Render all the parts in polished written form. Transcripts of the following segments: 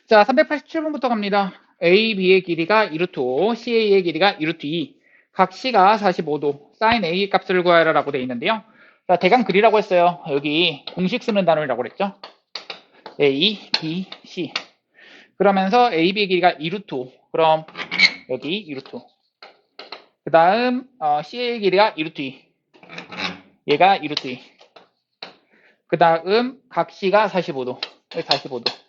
자, 387번부터 갑니다. A, B의 길이가 2루트 5, CA의 길이가 2루트 2. 각 C가 45도, sin A 값을 구하라 라고 되어 있는데요. 자, 대강 그리라고 했어요. 여기 공식 쓰는 단어라고 그랬죠. A, B, C. 그러면서 A, B의 길이가 2루트 5. 그럼 여기 2루트 5. 그 다음 CA의 길이가 2루트 2. 얘가 2루트 2. 그 다음 각 C가 45도. 45도.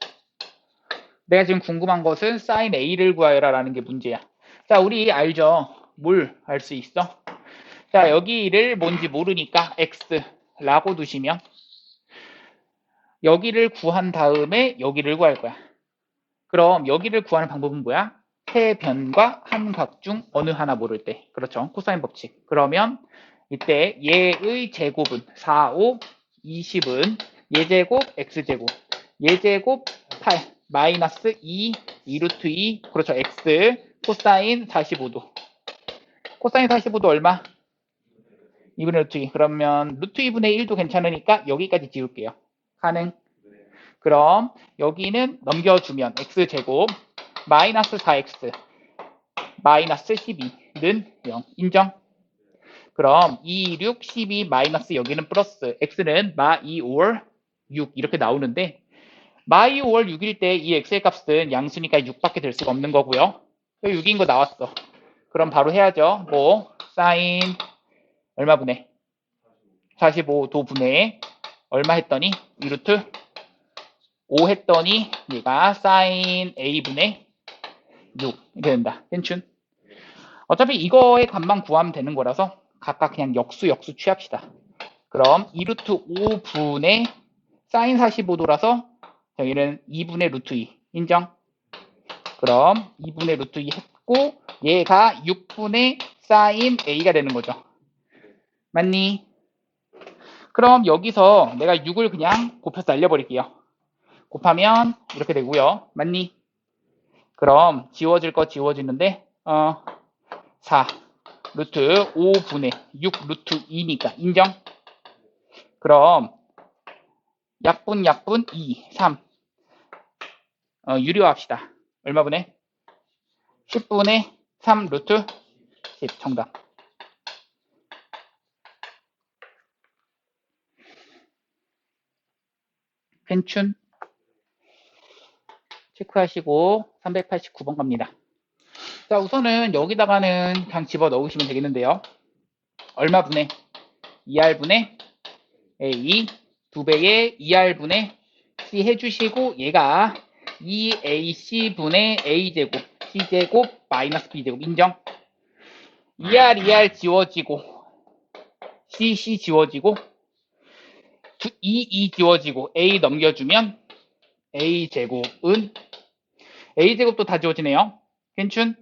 내가 지금 궁금한 것은 sin A를 구하여라 라는 게 문제야. 자, 우리 알죠? 뭘 알 수 있어? 자, 여기를 뭔지 모르니까 X라고 두시면 여기를 구한 다음에 여기를 구할 거야. 그럼 여기를 구하는 방법은 뭐야? 세 변과 한 각 중 어느 하나 모를 때. 그렇죠. 코사인 법칙. 그러면 이때 얘의 제곱은 4, 5, 20은 얘제곱 X제곱. 얘제곱 8 마이너스 2, 2루트 2. 그렇죠. X 코사인 45도. 코사인 45도 얼마? 2분의 루트 2. 그러면 루트 2분의 1도 괜찮으니까 여기까지 지울게요. 가능? 그럼 여기는 넘겨주면 x제곱 마이너스 4x 마이너스 12는 0. 인정? 그럼 2, 6, 12 마이너스 여기는 플러스 x는 마 2, 5월 6 이렇게 나오는데 마 2, 5월 6일 때 이 x의 값은 양수니까 6밖에 될 수가 없는 거고요. 6인 거 나왔어. 그럼 바로 해야죠. 뭐 사인 얼마 분의 45도 분의 얼마 했더니 2루트 5 했더니 얘가 사인 A분의 6 이렇게 된다. 괜춘? 어차피 이거의 값만 구하면 되는 거라서 각각 그냥 역수 취합시다. 그럼 2루트 5분의 사인 45도라서 여기는 2분의 루트 2 인정? 그럼 2분의 루트 2 했고 얘가 6분의 사인 A가 되는 거죠. 맞니? 그럼 여기서 내가 6을 그냥 곱해서 날려버릴게요. 곱하면 이렇게 되고요. 맞니? 그럼 지워질 거 지워지는데 4 루트 5분의 6 루트 2니까 인정? 그럼 약분 2 3 유료합시다. 얼마 분의? 10분의 3 루트 10 정답. 괜춘? 체크하시고 389번 갑니다. 자, 우선은 여기다가는 그냥 집어 넣으시면 되겠는데요. 얼마 분의? 2R분의 A 2배의 2R분의 C 해주시고 얘가 2AC분의 A제곱 C제곱 마이너스 B제곱 인정? 2R 지워지고 C 지워지고 2 지워지고 A 넘겨주면 A제곱은 A제곱도 다 지워지네요. 괜춘?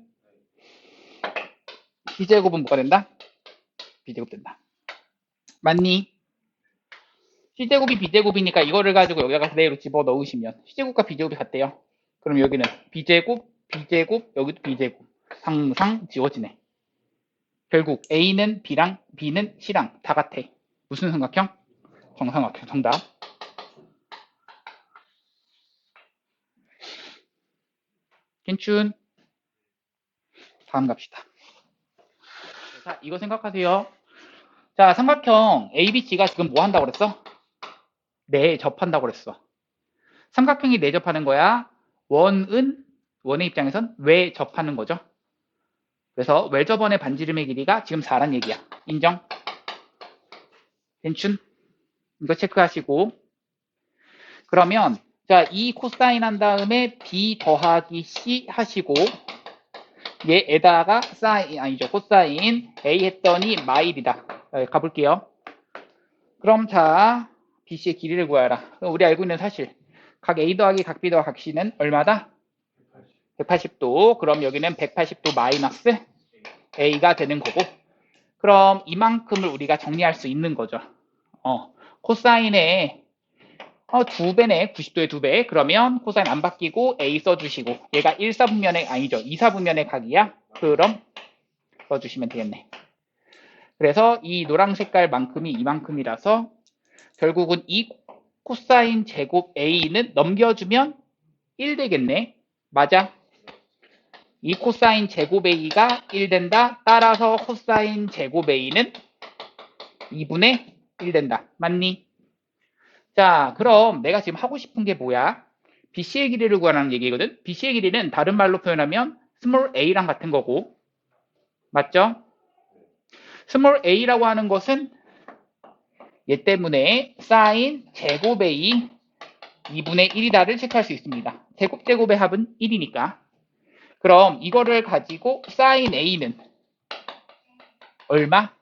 B제곱은 뭐가 된다? B제곱 된다. 맞니? C제곱이 B제곱이니까 이거를 가지고 여기다가 그대로 집어넣으시면 C제곱과 B제곱이 같대요. 그럼 여기는 B제곱, 여기도 B제곱. 항상 지워지네. 결국 A는 B랑 B는 C랑 다 같아. 무슨 삼각형? 정삼각형. 정답. 괜춘. 다음 갑시다. 자, 이거 생각하세요. 자, 삼각형 ABC가 지금 뭐 한다고 그랬어? 내접한다고 그랬어. 삼각형이 내접하는 거야. 원의 입장에선 외접하는 거죠. 그래서 외접원의 반지름의 길이가 지금 4란 얘기야. 인정? 괜춘? 이거 체크하시고. 그러면 자, 이 코사인 한 다음에 B 더하기 C 하시고 얘에다가 사인 아니죠. 코사인 A 했더니 마일이다. 가볼게요. 그럼 자, BC의 길이를 구하라. 우리 알고 있는 사실. 각 A 더하기 각 B 더하기 각 C는 얼마다? 180도. 그럼 여기는 180도 마이너스 A가 되는 거고. 그럼 이만큼을 우리가 정리할 수 있는 거죠. 코사인의 2배네. 90도의 2배. 그러면 코사인 안 바뀌고 A 써주시고 얘가 1, 4분면의 아니죠. 2, 4분면의 각이야. 그럼 써주시면 되겠네. 그래서 이 노란 색깔만큼이 이만큼이라서 결국은 이 코사인 제곱 A는 넘겨주면 1 되겠네. 맞아. 이 코사인 제곱 A가 1 된다. 따라서 코사인 제곱 A는 2분의 1 된다. 맞니? 자, 그럼 내가 지금 하고 싶은 게 뭐야? BC의 길이를 구하라는 얘기거든. BC의 길이는 다른 말로 표현하면 스몰 a랑 같은 거고, 맞죠? 스몰 a라고 하는 것은 얘 때문에 사인 제곱 a 2분의 1이다를 체크할 수 있습니다. 제곱의 합은 1이니까. 그럼 이거를 가지고 사인 a는 얼마?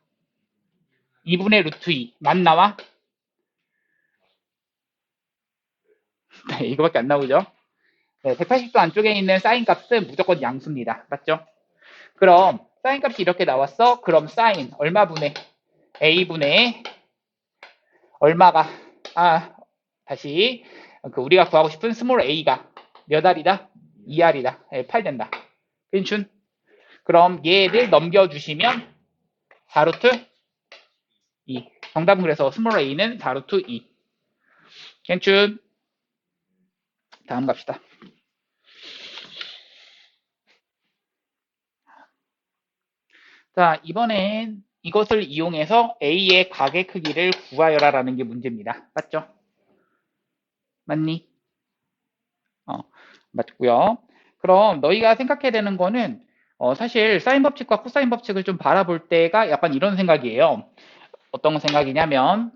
2분의 루트 2. 맞나와? 네, 이거밖에 안 나오죠? 네, 180도 안쪽에 있는 사인 값은 무조건 양수입니다. 맞죠? 그럼 사인 값이 이렇게 나왔어. 그럼 사인 얼마분의 a분의 얼마가 다시 우리가 구하고 싶은 스몰 a가 몇 알이다? 2알이다. 8 된다. 괜춘? 그럼 얘를 넘겨주시면 4루트 2. 정답은 그래서 스몰 a는 4루트 2. 괜춘? 다음 갑시다. 자, 이번엔 이것을 이용해서 a의 가계 크기를 구하여라라는 게 문제입니다. 맞죠? 맞니? 맞고요. 그럼 너희가 생각해야 되는 거는 사실 사인 법칙과 코사인 법칙을 좀 바라볼 때가 약간 이런 생각이에요. 어떤 생각이냐면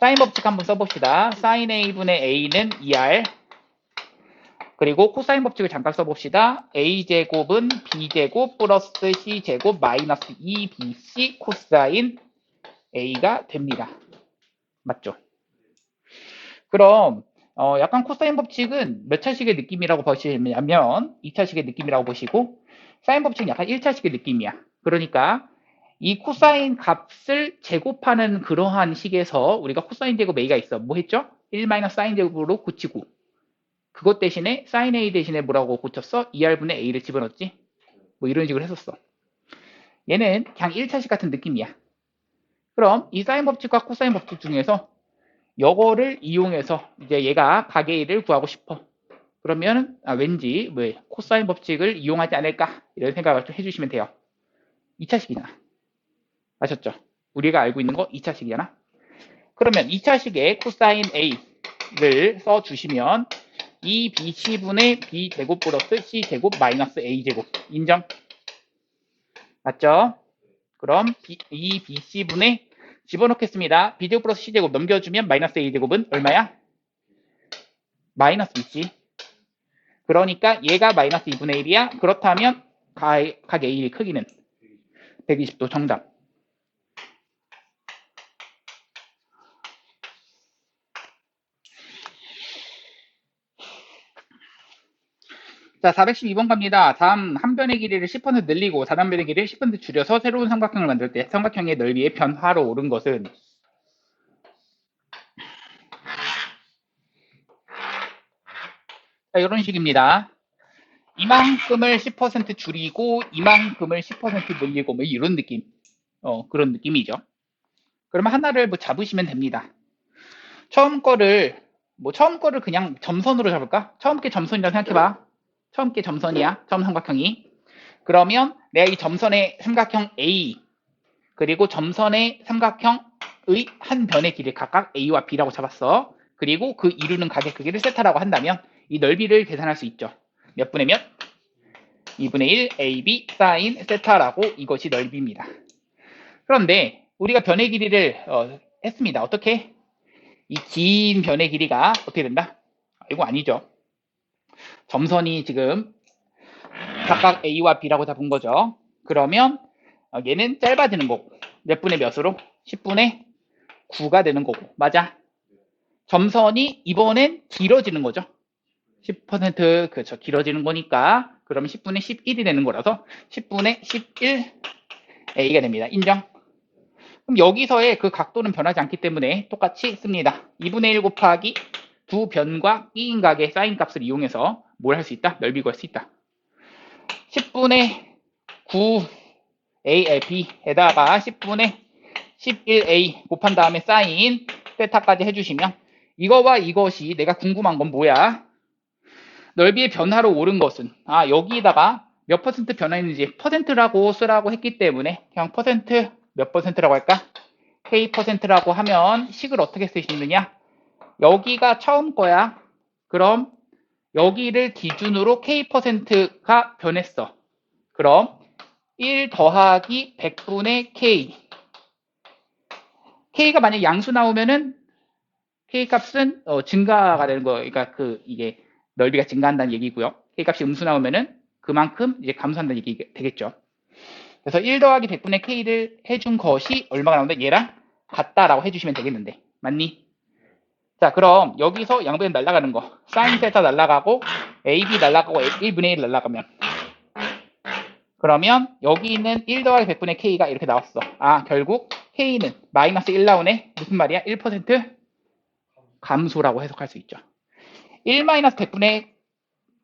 사인 법칙 한번 써봅시다. 사인 a분의 a는 2r 그리고 코사인 법칙을 잠깐 써봅시다. a제곱은 b제곱 플러스 c제곱 마이너스 2bc 코사인 a가 됩니다. 맞죠? 그럼 약간 코사인 법칙은 몇 차식의 느낌이라고 보시냐면 2차식의 느낌이라고 보시고 사인 법칙은 약간 1차식의 느낌이야. 그러니까 이 코사인 값을 제곱하는 그러한 식에서 우리가 코사인 제곱 a가 있어. 뭐 했죠? 1 사인 제곱으로 고치고 그것 대신에 사인 a 대신에 뭐라고 고쳤어? 2r분의 a를 집어넣었지? 뭐 이런 식으로 했었어. 얘는 그냥 1차식 같은 느낌이야. 그럼 이 사인 법칙과 코사인 법칙 중에서 요거를 이용해서 이제 얘가 가계일을 구하고 싶어. 그러면 왠지 뭐 코사인 법칙을 이용하지 않을까 이런 생각을 좀 해주시면 돼요. 2차식이잖아. 아셨죠? 우리가 알고 있는 거 2차식이잖아. 그러면 2차식에 코사인 a를 써주시면 2bc분의 b제곱 플러스 c제곱 마이너스 a제곱 인정? 맞죠? 그럼 2bc분의 집어넣겠습니다. b제곱 플러스 c제곱 넘겨주면 마이너스 a제곱은 얼마야? 마이너스 bc. 그러니까 얘가 마이너스 2분의 1이야. 그렇다면 각 A의 크기는 120도 정답. 자, 412번 갑니다. 다음 한 변의 길이를 10% 늘리고 다른 변의 길이를 10% 줄여서 새로운 삼각형을 만들 때 삼각형의 넓이의 변화로 오른 것은 자, 이런 식입니다. 이만큼을 10% 줄이고 이만큼을 10% 늘리고 뭐 이런 느낌. 그런 느낌이죠. 그러면 하나를 뭐 잡으시면 됩니다. 처음 거를 그냥 점선으로 잡을까? 처음 게 점선이라고 생각해봐. 처음 게 점선이야. 처음 삼각형이. 그러면 내가 이 점선의 삼각형 A 그리고 점선의 삼각형의 한 변의 길이 각각 A와 B라고 잡았어. 그리고 그 이루는 가게 크기를 세타라고 한다면 이 넓이를 계산할 수 있죠. 몇 분의 몇? 2분의 1 AB 사인 세타라고 이것이 넓이입니다. 그런데 우리가 변의 길이를 했습니다. 어떻게? 이 긴 변의 길이가 어떻게 된다? 이거 아니죠. 점선이 지금 각각 A와 B라고 잡은 거죠. 그러면 얘는 짧아지는 거고 몇 분의 몇으로? 10분의 9가 되는 거고 맞아? 점선이 이번엔 길어지는 거죠. 10% 그렇죠. 길어지는 거니까 그러면 10분의 11이 되는 거라서 10분의 11 A가 됩니다. 인정? 그럼 여기서의 그 각도는 변하지 않기 때문에 똑같이 씁니다. 2분의 1 곱하기 두 변과 끼인 각의 사인 값을 이용해서 뭘 할 수 있다? 넓이 구할 수 있다. 10분의 9 AB에다가 10분의 11A 곱한 다음에 사인 세타까지 해주시면 이거와 이것이 내가 궁금한 건 뭐야? 넓이의 변화로 오른 것은 여기다가 몇 퍼센트 변화했는지 퍼센트라고 쓰라고 했기 때문에 그냥 퍼센트 몇 퍼센트라고 할까? K 퍼센트라고 하면 식을 어떻게 쓰시느냐? 여기가 처음 거야. 그럼 여기를 기준으로 K 퍼센트가 변했어. 그럼 1 더하기 100분의 K. K가 만약 양수 나오면은 K 값은 증가가 되는 거. 그러니까 이게 넓이가 증가한다는 얘기고요. K 값이 음수 나오면은 그만큼 이제 감소한다는 얘기 되겠죠. 그래서 1 더하기 100분의 K를 해준 것이 얼마가 나온다? 얘랑 같다라고 해주시면 되겠는데. 맞니? 자, 그럼 여기서 양변 날아가는 거. 사인 세타 날아가고 AB 날아가고 1분의 1 날아가면. 그러면 여기 있는 1 더하기 100분의 K가 이렇게 나왔어. 결국 K는 마이너스 1 나오네. 무슨 말이야? 1% 감소라고 해석할 수 있죠. 1 마이너스 100분의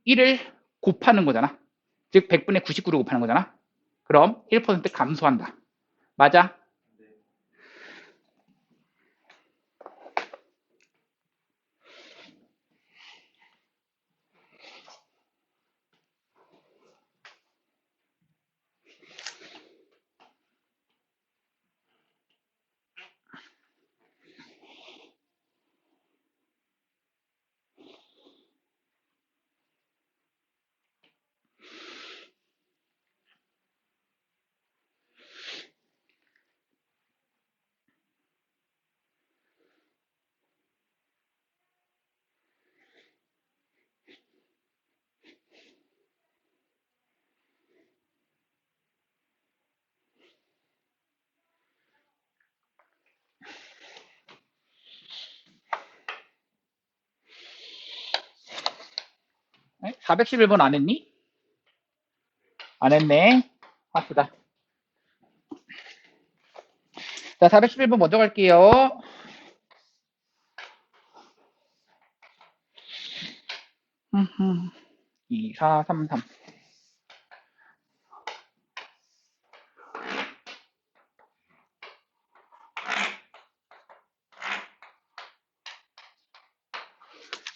1을 곱하는 거잖아. 즉 100분의 99를 곱하는 거잖아. 그럼 1% 감소한다. 맞아? 411번 안 했니? 안 했네. 합시다. 자, 411번 먼저 갈게요. 2, 4, 3, 3.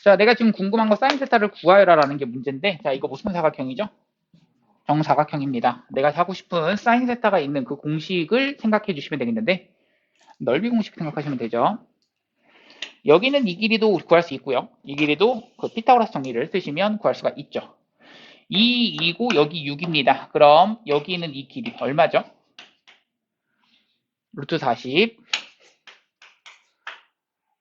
자, 내가 지금 궁금한 거 사인 세타를 구하여라라는 게 문제인데, 자, 이거 무슨 사각형이죠? 정사각형입니다. 내가 하고 싶은 사인 세타가 있는 그 공식을 생각해 주시면 되겠는데, 넓이 공식 생각하시면 되죠. 여기는 이 길이도 구할 수 있고요. 이 길이도 그 피타고라스 정리를 쓰시면 구할 수가 있죠. 2이고 여기 6입니다. 그럼 여기 있는 이 길이 얼마죠? 루트 40.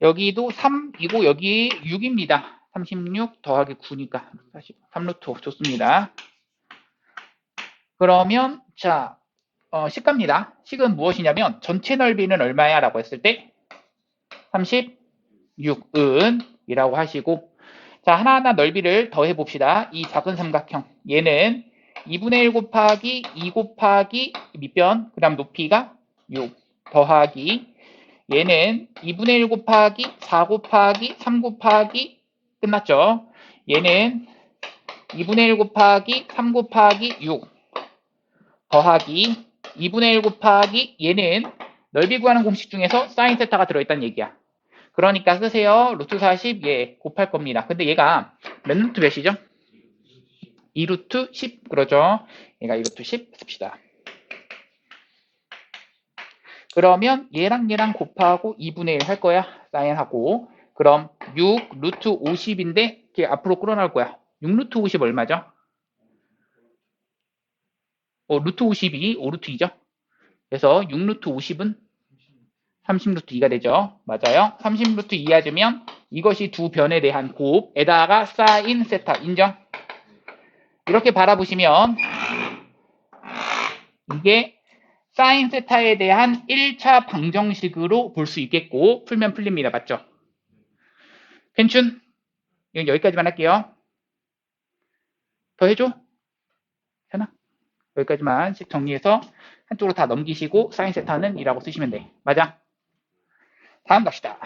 여기도 3이고 여기 6입니다. 36 더하기 9니까 40, 3루트 5 좋습니다. 그러면 자, 식갑니다. 식은 무엇이냐면 전체 넓이는 얼마야? 라고 했을 때 36은 이라고 하시고 자, 하나하나 넓이를 더해 봅시다. 이 작은 삼각형 얘는 2분의 1 곱하기 2 곱하기 밑변 그 다음 높이가 6 더하기 얘는 2분의 1 곱하기 4 곱하기 3 곱하기 끝났죠. 얘는 2분의 1 곱하기 3 곱하기 6 더하기 2분의 1 곱하기 얘는 넓이 구하는 공식 중에서 사인 세타가 들어있다는 얘기야. 그러니까 쓰세요. 루트 40 얘 곱할 겁니다. 근데 얘가 몇 루트 몇이죠? 2루트 10 그러죠. 얘가 2루트 10 씁시다. 그러면 얘랑 얘랑 곱하고 2분의 1 할 거야. 사인하고. 그럼 6 루트 50인데 이게 앞으로 끌어나올 거야. 6 루트 50 얼마죠? 루트 52, 5루트 2죠? 그래서 6 루트 50은 30 루트 2가 되죠. 맞아요. 30 루트 2 해주면 이것이 두 변에 대한 곱에다가 사인 세타 인정? 이렇게 바라보시면 이게 사인 세타에 대한 1차 방정식으로 볼 수 있겠고 풀면 풀립니다. 맞죠? 괜춘? 이건 여기까지만 할게요. 더 해줘? 되나? 여기까지만 정리해서 한쪽으로 다 넘기시고 사인 세타는 이라고 쓰시면 돼. 맞아? 다음 갑시다.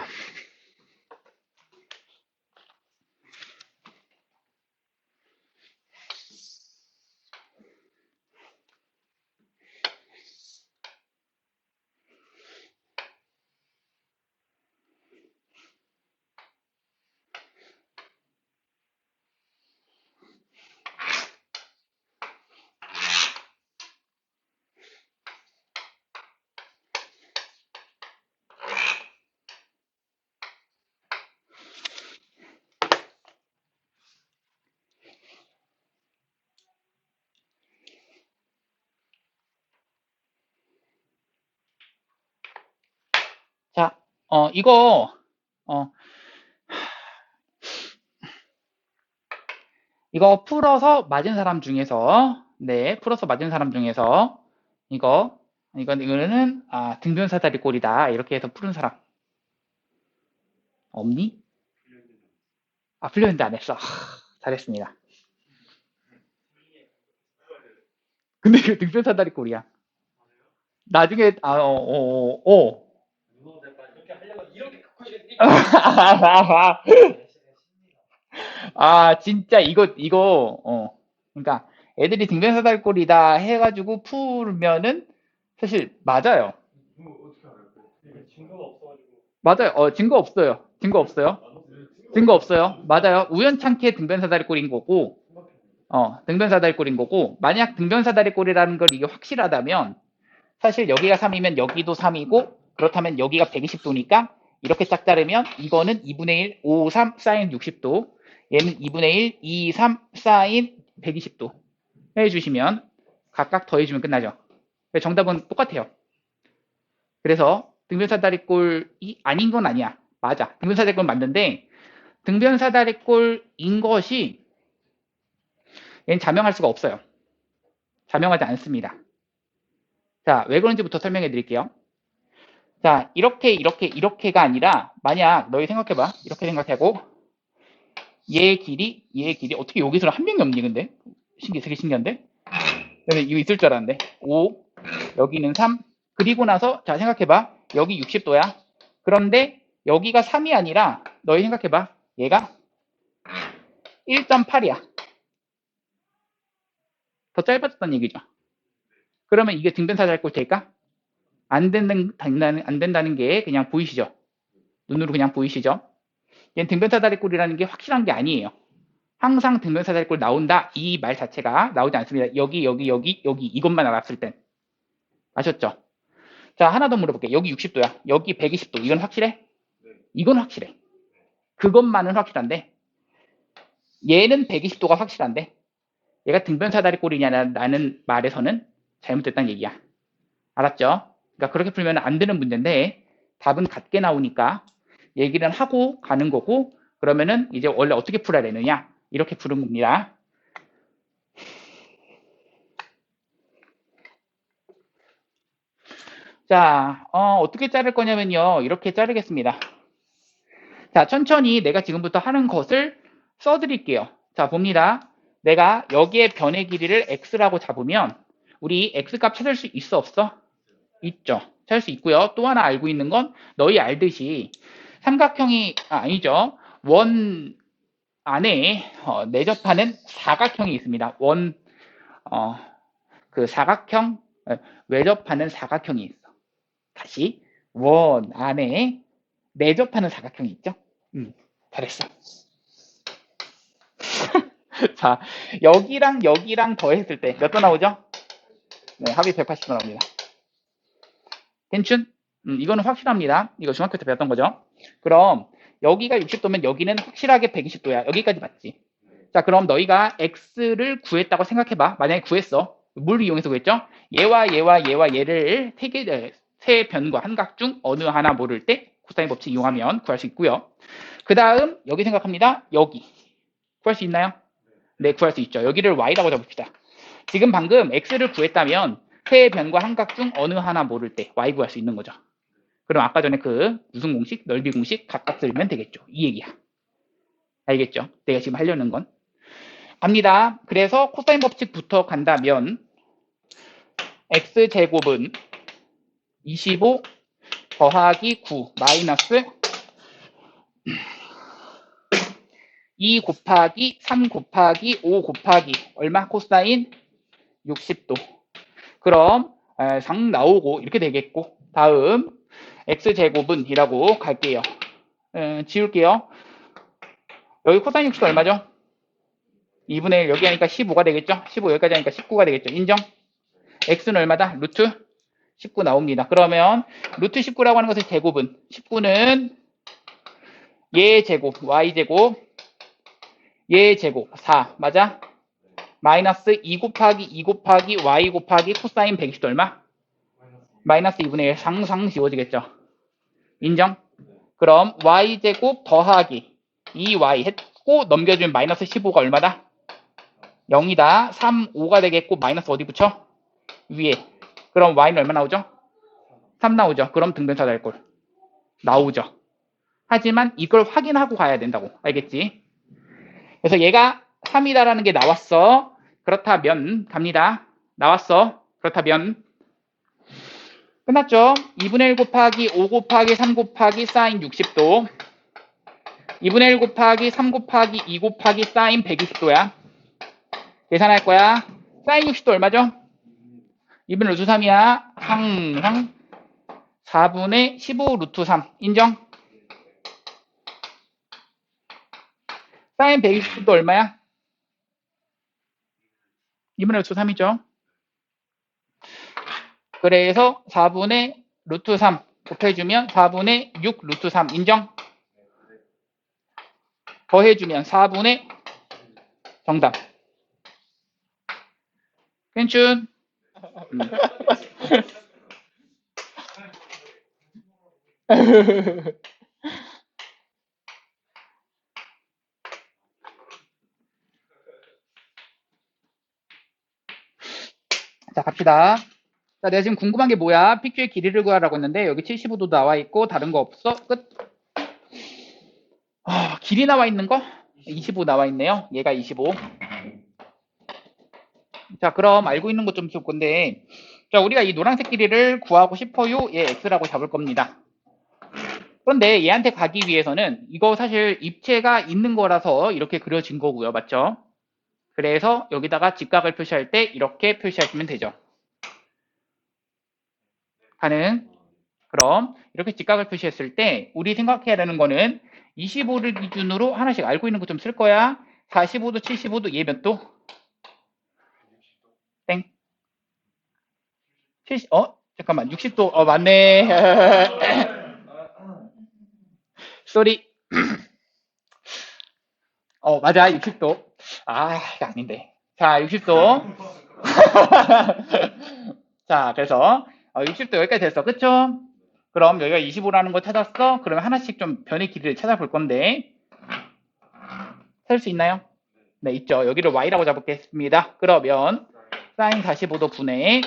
이거 어, 이거 풀어서 맞은 사람 중에서 네, 풀어서 맞은 사람 중에서 이거는 등변사다리 꼴이다 이렇게 해서 푸른 사람 없니? 풀렸는데 안 했어. 잘했습니다. 근데 이거 등변사다리 꼴이야. 나중에 진짜 그러니까 애들이 등변사다리 꼴이다 해가지고 풀면은 사실 맞아요. 맞아요. 증거 없어요. 증거 없어요. 증거 없어요. 맞아요. 우연찮게 등변사다리 꼴인 거고, 등변사다리 꼴인 거고, 만약 등변사다리 꼴이라는 걸 이게 확실하다면, 사실 여기가 3이면 여기도 3이고, 그렇다면 여기가 120도니까, 이렇게 짝 자르면, 이거는 2분의 1, 5, 3, 사인 60도, 얘는 2분의 1, 2, 3, 사인 120도 해주시면, 각각 더해주면 끝나죠. 정답은 똑같아요. 그래서 등변사다리꼴이 아닌 건 아니야. 맞아. 등변사다리꼴 맞는데 등변사다리꼴인 것이 얘는 자명할 수가 없어요. 자명하지 않습니다. 자, 왜 그런지부터 설명해 드릴게요. 자, 이렇게가 아니라 만약 너희 생각해봐. 이렇게 생각하고 얘의 길이 어떻게 여기서 한 명이 없니 근데? 되게 신기한데? 이거 있을 줄 알았는데 5 여기는 3 그리고 나서 자 생각해봐. 여기 60도야. 그런데 여기가 3이 아니라 너희 생각해봐. 얘가 1.8이야. 더 짧아졌다는 얘기죠. 그러면 이게 등변사다리꼴 될까? 안 된다는 게 그냥 보이시죠? 눈으로 그냥 보이시죠? 얘는 등변사다리꼴이라는 게 확실한 게 아니에요. 항상 등변사다리꼴 나온다 이 말 자체가 나오지 않습니다. 여기 이것만 알았을 땐. 아셨죠? 자 하나 더 물어볼게요. 여기 60도야. 여기 120도. 이건 확실해? 이건 확실해. 그것만은 확실한데 얘는 120도가 확실한데 얘가 등변사다리꼴이냐라는 말에서는 잘못됐다는 얘기야. 알았죠? 그러니까 그렇게 풀면 안 되는 문제인데 답은 같게 나오니까 얘기는 하고 가는 거고 그러면은 이제 원래 어떻게 풀어야 되느냐 이렇게 푸는 겁니다. 자, 어떻게 자를 거냐면요. 이렇게 자르겠습니다. 자, 천천히 내가 지금부터 하는 것을 써드릴게요. 자, 봅니다. 내가 여기에 변의 길이를 x라고 잡으면 우리 x값 찾을 수 있어 없어? 있죠. 찾을 수 있고요. 또 하나 알고 있는 건 너희 알듯이 삼각형이 아니죠. 원 안에 내접하는 사각형이 있습니다. 그 사각형 외접하는 사각형이 있어. 다시 원 안에 내접하는 사각형이 있죠. 잘했어. 자, 여기랑 더했을 때 몇 도 나오죠? 네, 합이 180도 나옵니다. 괜춘? 이거는 확실합니다. 이거 중학교 때 배웠던 거죠. 그럼 여기가 60도면 여기는 확실하게 120도야. 여기까지 맞지? 자, 그럼 너희가 x를 구했다고 생각해봐. 만약에 구했어. 뭘 이용해서 구했죠? 얘와 얘를 세 변과 한 각 중 어느 하나 모를 때 코사인 법칙 이용하면 구할 수 있고요. 그 다음 여기 생각합니다. 여기 구할 수 있나요? 네, 구할 수 있죠. 여기를 y라고 잡읍시다. 지금 방금 x를 구했다면 세 변과 한 각 중 어느 하나 모를 때 y 구할 수 있는 거죠. 그럼 아까 전에 그 무슨 공식? 넓이 공식 각각 쓰면 되겠죠. 이 얘기야. 알겠죠? 내가 지금 하려는 건. 갑니다. 그래서 코사인 법칙부터 간다면 x제곱은 25 더하기 9 마이너스 2 곱하기 3 곱하기 5 곱하기 얼마? 코사인 60도. 그럼 상 나오고 이렇게 되겠고 다음 x제곱은 이라고 갈게요. 지울게요. 여기 코사인 60도 얼마죠? 2분의 1 여기 하니까 15가 되겠죠? 15 여기까지 하니까 19가 되겠죠? 인정? x는 얼마다? 루트 19 나옵니다. 그러면 루트 19라고 하는 것의 제곱은 19는 얘 제곱, y 제곱, 얘 제곱 4 맞아? 마이너스 2 곱하기 2 곱하기 y 곱하기 코사인 120도 얼마? 마이너스 2분의 1 상상 지워지겠죠? 인정? 그럼 y제곱 더하기 2y 했고 넘겨주면 마이너스 15가 얼마다? 0이다. 3, 5가 되겠고 마이너스 어디 붙여? 위에. 그럼 y는 얼마 나오죠? 3 나오죠. 그럼 등변사 달골 나오죠. 하지만 이걸 확인하고 가야 된다고. 알겠지? 그래서 얘가 3이다라는 게 나왔어. 그렇다면 갑니다. 나왔어. 그렇다면 끝났죠? 2분의 1 곱하기 5 곱하기 3 곱하기 사인 60도 2분의 1 곱하기 3 곱하기 2 곱하기 사인 120도야. 계산할 거야. 사인 60도 얼마죠? 2분의 루트 3이야. 항상 4분의 15 루트 3 인정? 사인 120도 얼마야? 2분의 루트 3이죠. 그래서 4분의 루트 3 곱해주면 4분의 6 루트 3 인정? 더해주면 4분의 정답. 괜춘? 자, 갑시다. 자, 내가 지금 궁금한 게 뭐야? PQ의 길이를 구하라고 했는데 여기 75도 나와 있고 다른 거 없어? 끝. 길이 나와 있는 거? 25 나와 있네요. 얘가 25. 자, 그럼 알고 있는 것 좀 볼 건데 자, 우리가 이 노란색 길이를 구하고 싶어요. 얘 x라고 잡을 겁니다. 그런데 얘한테 가기 위해서는 이거 사실 입체가 있는 거라서 이렇게 그려진 거고요. 맞죠? 그래서 여기다가 직각을 표시할 때 이렇게 표시하시면 되죠. 가능? 그럼 이렇게 직각을 표시했을 때 우리 생각해야 되는 거는 25를 기준으로 하나씩 알고 있는 거 좀 쓸 거야. 45도, 75도, 얘 몇 도? 땡. 70, 잠깐만. 60도. 맞네. 쏘리. 맞아. 60도. 이거 아닌데. 자, 60도. 자, 그래서 60도 여기까지 됐어. 그쵸? 그럼 여기가 25라는 거 찾았어? 그러면 하나씩 좀 변의 길이를 찾아볼 건데 찾을 수 있나요? 네, 있죠. 여기를 y라고 잡겠습니다. 그러면 사인 45도 분의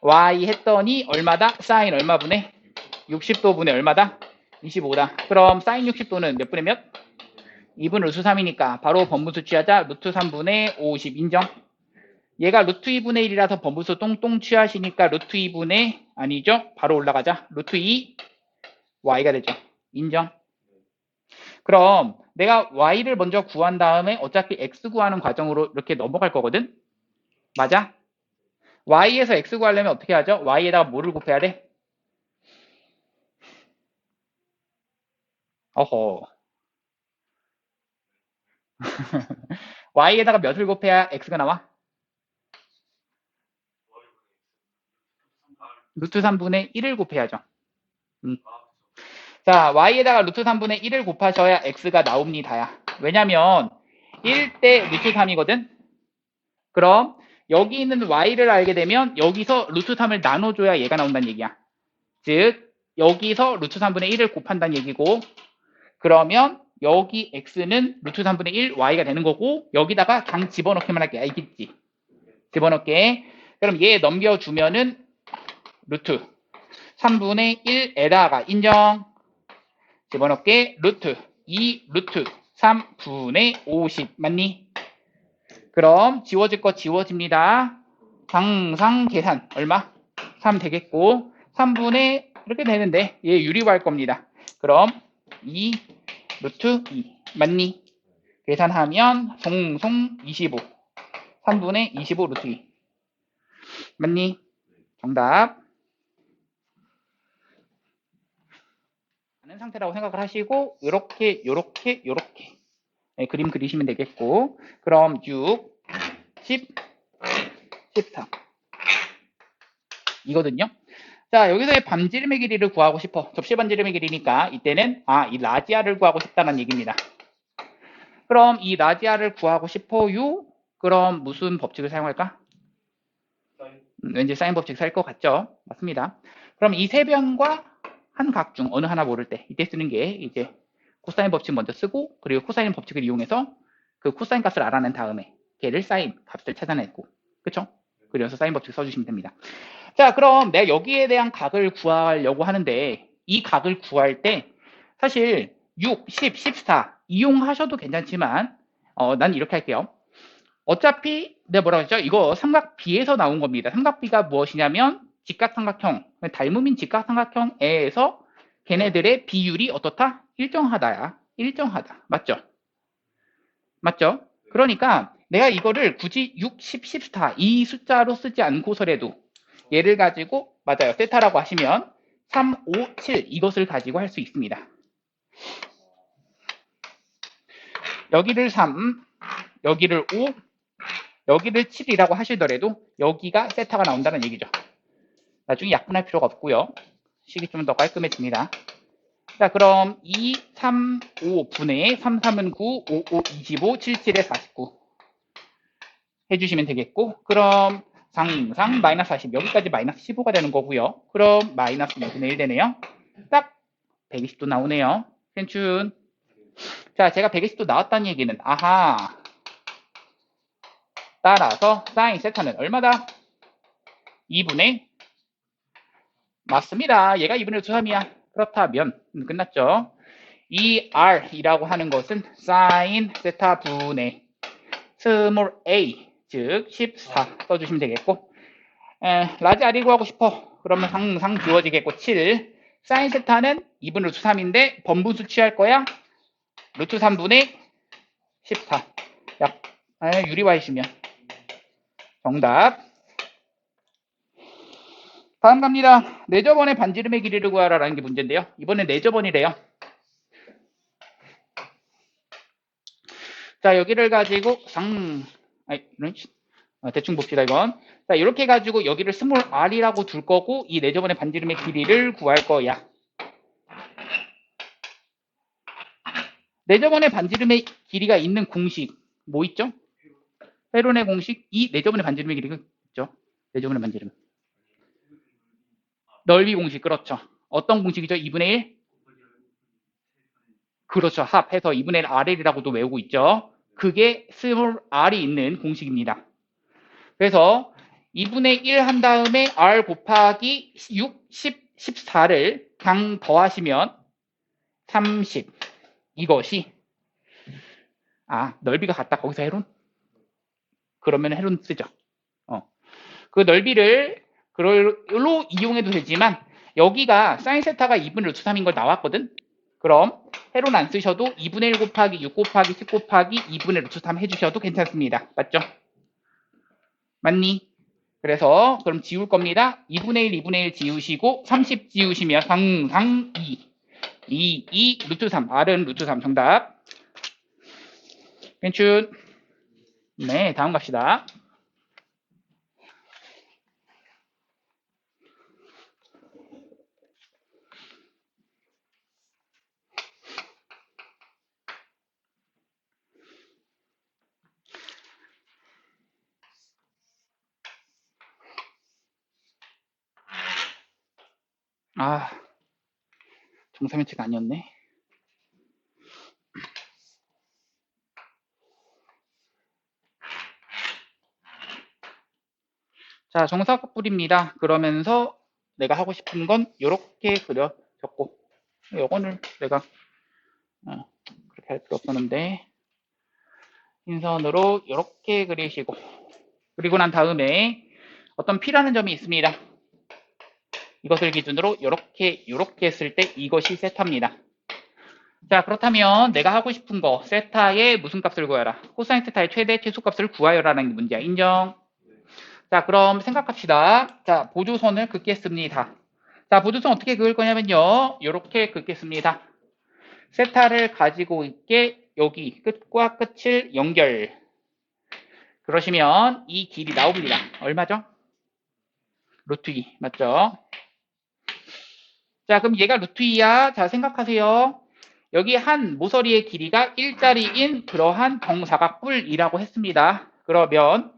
y 했더니 얼마다? 사인 얼마 분의? 60도 분의 얼마다? 25다. 그럼 사인 60도는 몇 분의 몇? 2분 루트 3이니까 바로 번분수 취하자. 루트 3분의 50 인정? 얘가 루트 2분의 1이라서 번분수 똥똥 취하시니까 루트 2분의 아니죠? 바로 올라가자. 루트 2 y가 되죠. 인정? 그럼 내가 y를 먼저 구한 다음에 어차피 x 구하는 과정으로 이렇게 넘어갈 거거든? 맞아? y에서 x 구하려면 어떻게 하죠? y에다가 뭐를 곱해야 돼? 어허. y에다가 몇을 곱해야 x가 나와? 루트 3분의 1을 곱해야죠. 자, y에다가 루트 3분의 1을 곱하셔야 x가 나옵니다야. 왜냐면 1대 루트 3이거든? 그럼 여기 있는 y를 알게 되면 여기서 루트 3을 나눠줘야 얘가 나온다는 얘기야. 즉 여기서 루트 3분의 1을 곱한다는 얘기고 그러면 여기 x는 루트 3분의 1 y가 되는 거고 여기다가 강 집어넣기만 할게. 알겠지? 집어넣게. 그럼 얘 넘겨주면은 루트 3분의 1에다가 인정 집어넣게 루트 2 루트 3분의 50 맞니? 그럼 지워질 거 지워집니다. 항상 계산 얼마? 3 되겠고 3분의 이렇게 되는데 얘 유리화할 겁니다. 그럼 2 루트 2 맞니? 계산하면 송송 25 3분의 25 루트 2 맞니? 정답 하는 상태라고 생각을 하시고 요렇게 네, 그림 그리시면 되겠고 그럼 6 10 14 이거든요. 자 여기서의 반지름의 길이를 구하고 싶어. 접시 반지름의 길이니까 이때는 이 라지아를 구하고 싶다는 얘기입니다. 그럼 이 라지아를 구하고 싶어요. 그럼 무슨 법칙을 사용할까? 왠지 사인 법칙 살 것 같죠? 맞습니다. 그럼 이 세 변과 한 각 중 어느 하나 모를 때 이때 쓰는 게 이제 코사인 법칙 먼저 쓰고 그리고 코사인 법칙을 이용해서 그 코사인 값을 알아낸 다음에 걔를 사인 값을 찾아내고 그쵸? 그래서 사인 법칙 써주시면 됩니다. 자, 그럼 내가 여기에 대한 각을 구하려고 하는데 이 각을 구할 때 사실 6, 10, 14 이용하셔도 괜찮지만 난 이렇게 할게요. 어차피 내가 뭐라고 했죠? 이거 삼각 B에서 나온 겁니다. 삼각 B가 무엇이냐면 직각삼각형, 닮음인 직각삼각형에서 걔네들의 비율이 어떻다? 일정하다야. 일정하다. 맞죠? 맞죠? 그러니까 내가 이거를 굳이 6, 10, 14 이 숫자로 쓰지 않고서라도 얘를 가지고 맞아요. 세타라고 하시면 3, 5, 7 이것을 가지고 할 수 있습니다. 여기를 3, 여기를 5, 여기를 7이라고 하시더라도 여기가 세타가 나온다는 얘기죠. 나중에 약분할 필요가 없고요. 식이 좀 더 깔끔해집니다. 자, 그럼 2, 3, 5 분의 3, 3은 9, 5, 5, 25, 7, 7에 49 해주시면 되겠고 그럼 상상 마이너스 40 여기까지 마이너스 15가 되는 거고요. 그럼 마이너스 2분의 1 되네요. 딱 120도 나오네요. 괜춘. 자, 제가 120도 나왔다는 얘기는 아하 따라서 사인 세타는 얼마다? 2분의 맞습니다. 얘가 2분의 루트 3이야. 그렇다면 끝났죠. 이 R이라고 하는 것은 사인 세타 분의 스몰 a 즉 14 써주시면 되겠고 라지 R이 구하고 싶어. 그러면 항상 지워지겠고 7 사인 세타는 2분의 루트 3인데 번분수 취할 거야. 루트 3분의 14 약 유리화해주면 정답. 다음 갑니다. 내저번의 반지름의 길이를 구하라라는 게 문제인데요. 이번엔 내저번이래요. 자, 여기를 가지고 대충 봅시다 이건. 자, 이렇게 가지고 여기를 스몰 r이라고 둘 거고 이 내저번의 반지름의 길이를 구할 거야. 내저번의 반지름의 길이가 있는 공식 뭐 있죠? 헤론의 공식 이 내저번의 반지름의 길이가 있죠. 내저번의 반지름 넓이 공식 그렇죠. 어떤 공식이죠? 2분의 1 그렇죠. 합해서 2분의 1 RL이라고도 외우고 있죠. 그게 스몰 r이 있는 공식입니다. 그래서 2분의 1 한 다음에 r 곱하기 6, 10, 14를 강 더하시면 30 이것이 넓이가 같다. 거기서 헤론? 그러면 헤론 쓰죠. 그 넓이를 그걸로 이용해도 되지만 여기가 사인 세타가 2분의 루트 3인 걸 나왔거든. 그럼 헤론 안 쓰셔도 2분의 1 곱하기 6 곱하기 10 곱하기 2분의 루트 3 해주셔도 괜찮습니다. 맞죠? 맞니? 그래서 그럼 지울 겁니다. 2분의 1, 2분의 1 지우시고 30 지우시면 항상 2 루트 3 R은 루트 3 정답. 괜춘. 네, 다음 갑시다. 정사면체가 아니었네. 자, 정사각뿔입니다. 그러면서 내가 하고 싶은 건 이렇게 그려졌고 요거는 내가 그렇게 할 필요 없었는데 흰선으로 이렇게 그리시고 그리고 난 다음에 어떤 P라는 점이 있습니다. 이것을 기준으로 이렇게 했을 때 이것이 세타입니다. 자, 그렇다면 내가 하고 싶은 거 세타의 무슨 값을 구하라. 코사인 세타의 최대 최소값을 구하여라는 게 문제야. 인정? 자, 그럼 생각합시다. 자, 보조선을 긋겠습니다. 자, 보조선 어떻게 그을 거냐면요. 이렇게 긋겠습니다. 세타를 가지고 있게 여기 끝과 끝을 연결. 그러시면 이 길이 나옵니다. 얼마죠? 루트 2. 맞죠? 자, 그럼 얘가 루트 2야. 자, 생각하세요. 여기 한 모서리의 길이가 1짜리인 그러한 정사각뿔이라고 했습니다. 그러면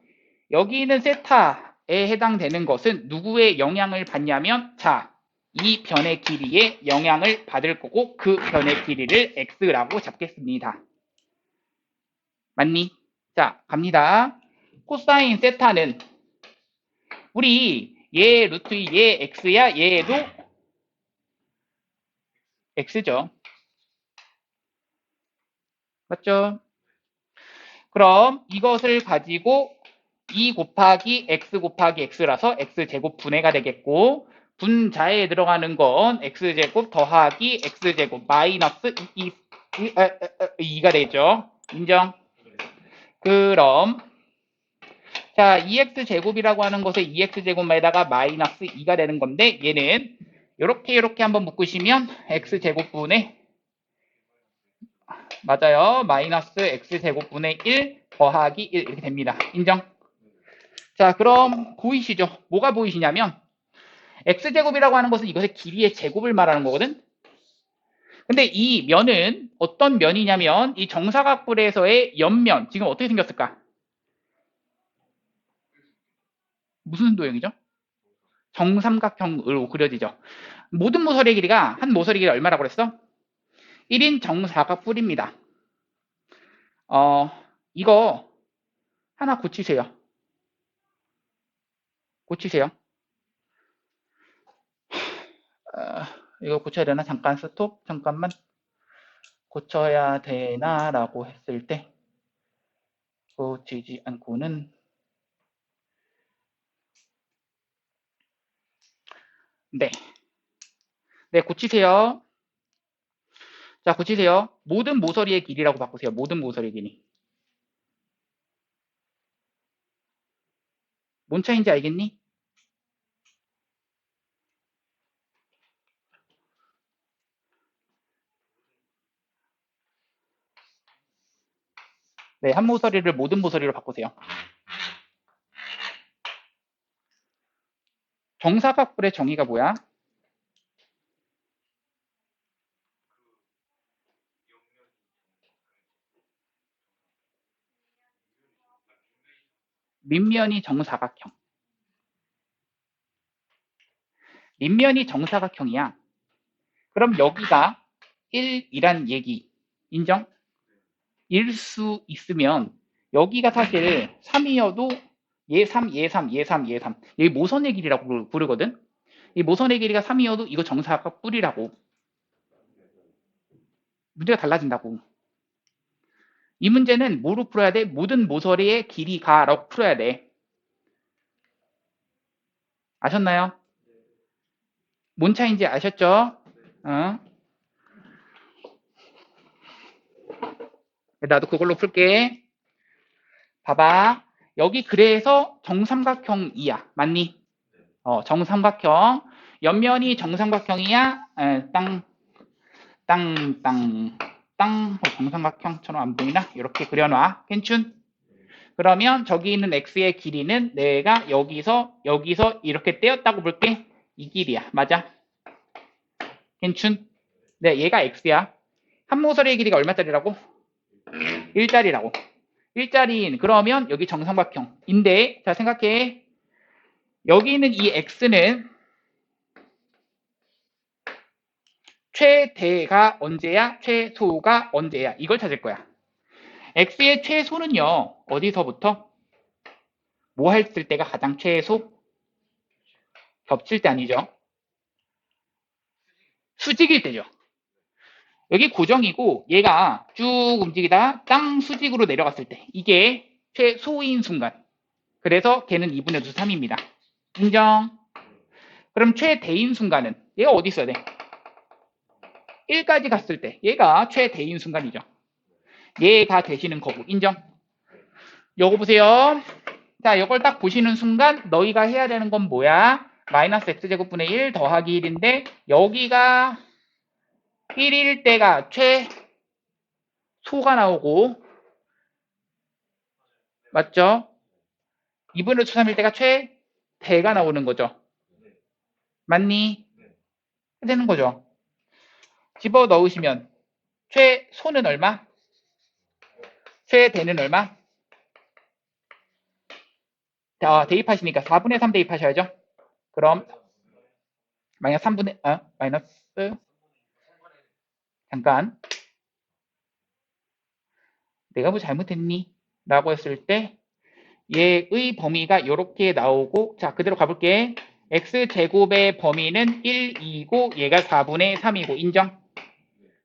여기 있는 세타에 해당되는 것은 누구의 영향을 받냐면 자, 이 변의 길이에 영향을 받을 거고 그 변의 길이를 x라고 잡겠습니다. 맞니? 자, 갑니다. 코사인 세타는 우리 얘 루트 얘 x야 얘도 x죠. 맞죠? 그럼 이것을 가지고 2 곱하기 x 곱하기 x라서 x제곱 분해가 되겠고 분자에 들어가는 건 x제곱 더하기 x제곱 마이너스 2가 되죠. 인정? 그럼 자 2x제곱이라고 하는 것에 2x제곱에다가 마이너스 2가 되는 건데 얘는 이렇게 한번 묶으시면 x제곱분의 맞아요. 마이너스 x제곱분의 1 더하기 1 이렇게 됩니다. 인정? 자, 그럼 보이시죠? 뭐가 보이시냐면 x제곱이라고 하는 것은 이것의 길이의 제곱을 말하는 거거든. 근데 이 면은 어떤 면이냐면 이 정사각뿔에서의 옆면 지금 어떻게 생겼을까? 무슨 도형이죠? 정삼각형으로 그려지죠. 모든 모서리의 길이가 한 모서리 길이 얼마라고 그랬어? 1인 정사각뿔입니다. 이거 하나 고치세요. 고치세요. 이거 고쳐야 되나? 잠깐 스톱. 잠깐만. 고쳐야 되나라고 했을 때 고치지 않고는 네. 네, 고치세요. 자, 고치세요. 모든 모서리의 길이라고 바꾸세요. 모든 모서리의 길이. 뭔 차이인지 알겠니? 네, 한 모서리를 모든 모서리로 바꾸세요. 정사각뿔의 정의가 뭐야? 밑면이 정사각형. 밑면이 정사각형이야. 그럼 여기가 1이란 얘기. 인정? 일 수 있으면 여기가 사실 3이어도 얘 3, 얘 3, 얘 3, 얘 3. 여기 모선의 길이라고 부르거든? 이 모선의 길이가 3이어도 이거 정사각뿔이라고. 문제가 달라진다고. 이 문제는 뭐로 풀어야 돼? 모든 모서리의 길이가라고 풀어야 돼. 아셨나요? 뭔 차이인지 아셨죠? 어? 나도 그걸로 풀게. 봐봐. 여기 그래서 정삼각형이야. 맞니? 정삼각형. 옆면이 정삼각형이야. 땅. 정삼각형처럼 안 보이나? 이렇게 그려놔. 괜춘? 그러면 저기 있는 x의 길이는 내가 여기서 이렇게 떼었다고 볼게. 이 길이야. 맞아? 괜춘? 네, 얘가 x야. 한 모서리의 길이가 얼마짜리라고? 1짜리라고. 1짜리인 그러면 여기 정삼각형인데 자 생각해. 여기 있는 이 x는 최대가 언제야? 최소가 언제야? 이걸 찾을 거야. x의 최소는요. 어디서부터? 뭐 했을 때가 가장 최소? 겹칠 때 아니죠. 수직일 때죠. 여기 고정이고 얘가 쭉 움직이다 땅 수직으로 내려갔을 때 이게 최소인 순간. 그래서 걔는 2분의 두 3입니다. 인정. 그럼 최대인 순간은 얘가 어디 있어야 돼? 1까지 갔을 때 얘가 최대인 순간이죠. 얘가 되시는 거고 인정. 요거 보세요. 자, 이걸 딱 보시는 순간 너희가 해야 되는 건 뭐야? 마이너스 x제곱분의 1 더하기 1인데 여기가 1일 때가 최소가 나오고 맞죠? 2분의 3일 때가 최대가 나오는 거죠. 맞니? 되는 거죠. 집어 넣으시면 최소는 얼마? 최대는 얼마? 자, 대입하시니까 4분의 3 대입하셔야죠. 그럼 마이너스 3분의, 마이너스, 잠깐. 내가 뭐 잘못했니? 라고 했을 때, 얘의 범위가 이렇게 나오고, 자, 그대로 가볼게. x제곱의 범위는 1, 2고, 얘가 4분의 3이고, 인정?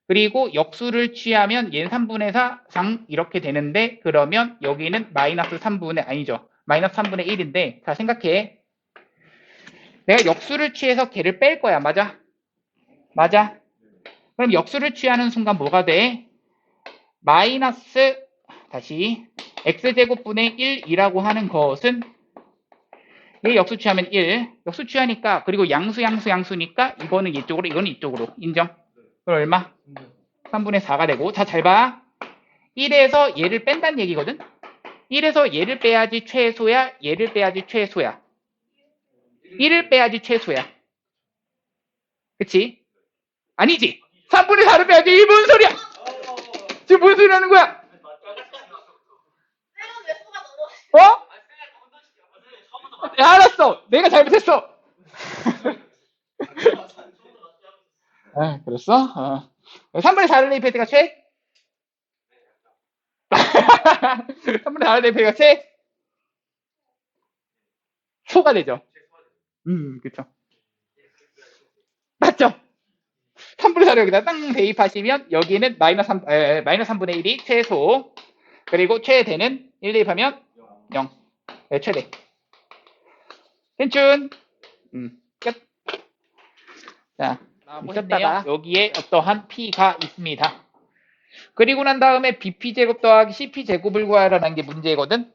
그리고 역수를 취하면 얘는 3분의 4, 상 이렇게 되는데, 그러면 여기는 마이너스 3분의, 아니죠. 마이너스 3분의 1인데, 자, 생각해. 내가 역수를 취해서 걔를 뺄 거야. 맞아? 맞아? 그럼 역수를 취하는 순간 뭐가 돼? 마이너스, 다시, x제곱분의 1이라고 하는 것은 얘 역수 취하면 1, 역수 취하니까, 그리고 양수니까 이거는 이쪽으로, 이거는 이쪽으로. 인정? 그럼 얼마? 3분의 4가 되고, 자, 잘 봐. 1에서 얘를 뺀다는 얘기거든? 1에서 얘를 빼야지 최소야, 얘를 빼야지 최소야. 1을 빼야지 최소야. 그치? 아니지! 3분의 4를 빼야지! 이게 뭔 소리야! 지금 무슨 소리 하는 거야? 어? 야, 알았어! 내가 잘못했어! 아, 그랬어? 3분의 4를 대입할 때가 최? 3분의 4를 대입할 때가 최? 소가 되죠. 그쵸. 맞죠? 3분의 4를 여기다 땅 대입하시면 여기는 마이너스 3분의 1이 최소. 그리고 최대는 1 대입하면 0. 네, 최대. 괜춘. 끝. 자, 있었다가 여기에 어떠한 p가 있습니다. 그리고 난 다음에 bp제곱 더하기 cp제곱을 구하라는 게 문제거든.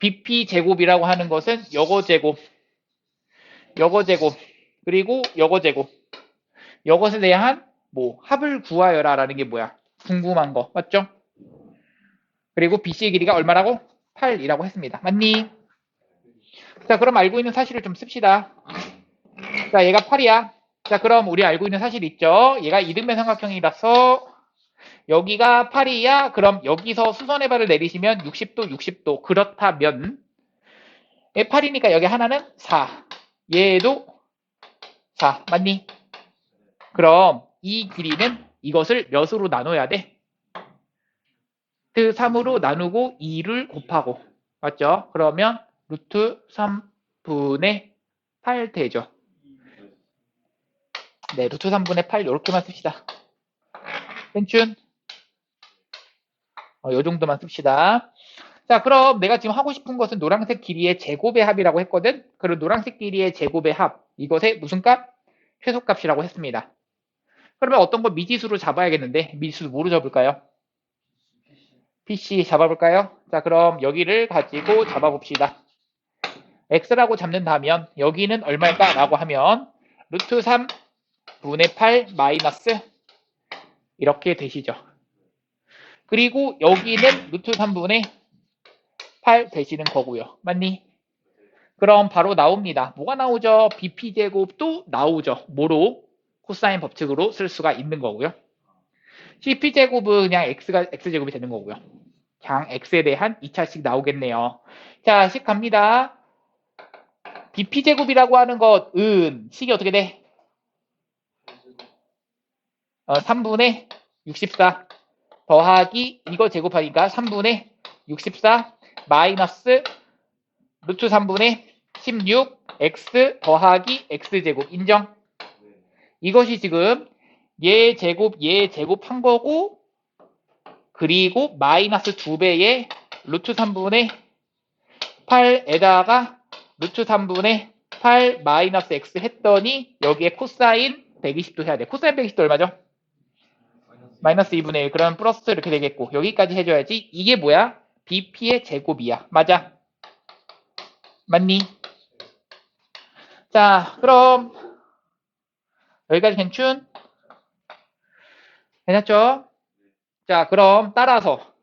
bp제곱이라고 하는 것은 여거제곱, 그리고 여거제곱. 여것에 대한 뭐 합을 구하여라라는 게 뭐야? 궁금한 거. 맞죠? 그리고 BC의 길이가 얼마라고? 8이라고 했습니다. 맞니? 자, 그럼 알고 있는 사실을 좀 씁시다. 자, 얘가 8이야. 자, 그럼 우리 알고 있는 사실 있죠? 얘가 이등변 삼각형이라서 여기가 8이야. 그럼 여기서 수선의 발을 내리시면 60도, 60도. 그렇다면 얘 8이니까 여기 하나는 4. 얘도 4. 맞니? 그럼 이 길이는 이것을 몇으로 나눠야 돼? 루트 3으로 나누고 2를 곱하고. 맞죠? 그러면 루트 3분의 8 되죠. 네, 루트 3분의 8 이렇게만 씁시다. 괜춘? 요 정도만 씁시다. 자, 그럼 내가 지금 하고 싶은 것은 노란색 길이의 제곱의 합이라고 했거든? 그리고 노란색 길이의 제곱의 합. 이것의 무슨 값? 최소값이라고 했습니다. 그러면 어떤 거 미지수로 잡아야겠는데 미지수 뭐로 잡을까요? PC 잡아볼까요? 자, 그럼 여기를 가지고 잡아봅시다. x라고 잡는다면 여기는 얼마일까? 라고 하면 루트 3분의 8 마이너스 이렇게 되시죠. 그리고 여기는 루트 3분의 8 되시는 거고요. 맞니? 그럼 바로 나옵니다. 뭐가 나오죠? bp제곱도 나오죠. 뭐로? 코사인 법칙으로 쓸 수가 있는 거고요. cp제곱은 그냥 x가 x제곱이 되는 거고요. 그냥 x에 대한 2차식 나오겠네요. 자, 식 갑니다. bp제곱이라고 하는 것은 식이 어떻게 돼? 3분의 64 더하기 이거 제곱하니까 3분의 64 마이너스 루트 3분의 16 x 더하기 x제곱 인정? 이것이 지금 얘 제곱 한 거고 그리고 마이너스 2배의 루트 3분의 8에다가 루트 3분의 8 마이너스 x 했더니 여기에 코사인 120도 해야 돼. 코사인 120도 얼마죠? 마이너스 2분의 1. 그럼 플러스 이렇게 되겠고 여기까지 해줘야지. 이게 뭐야? bp의 제곱이야. 맞아? 맞니? 자, 그럼 여기까지 괜춘? 괜찮죠? 자, 그럼 따라서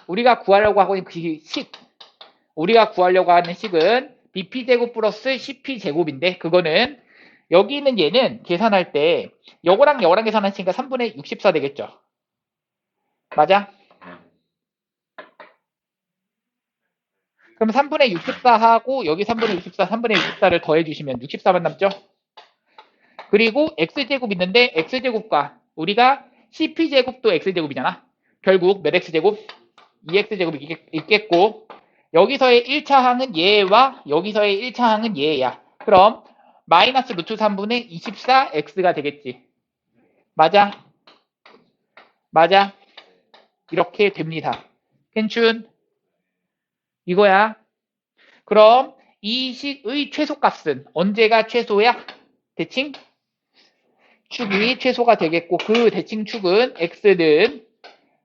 우리가 구하려고 하고 있는 그 식, 우리가 구하려고 하는 식은 bp제곱 플러스 cp제곱인데 그거는 여기 있는 얘는 계산할 때 요거랑 계산하시니까 3분의 64 되겠죠? 맞아? 그럼 3분의 64하고 여기 3분의 64를 더해주시면 64만 남죠? 그리고 x제곱 있는데 x제곱과 우리가 cp제곱도 x제곱이잖아. 결국 몇 x제곱? 2x제곱이 있겠고 여기서의 1차 항은 얘와 여기서의 1차 항은 얘야. 그럼 마이너스 루트 3분의 24x가 되겠지. 맞아? 맞아? 이렇게 됩니다. 괜춘? 이거야. 그럼 이 식의 최소값은 언제가 최소야? 대칭? 축이 최소가 되겠고 그 대칭축은 x는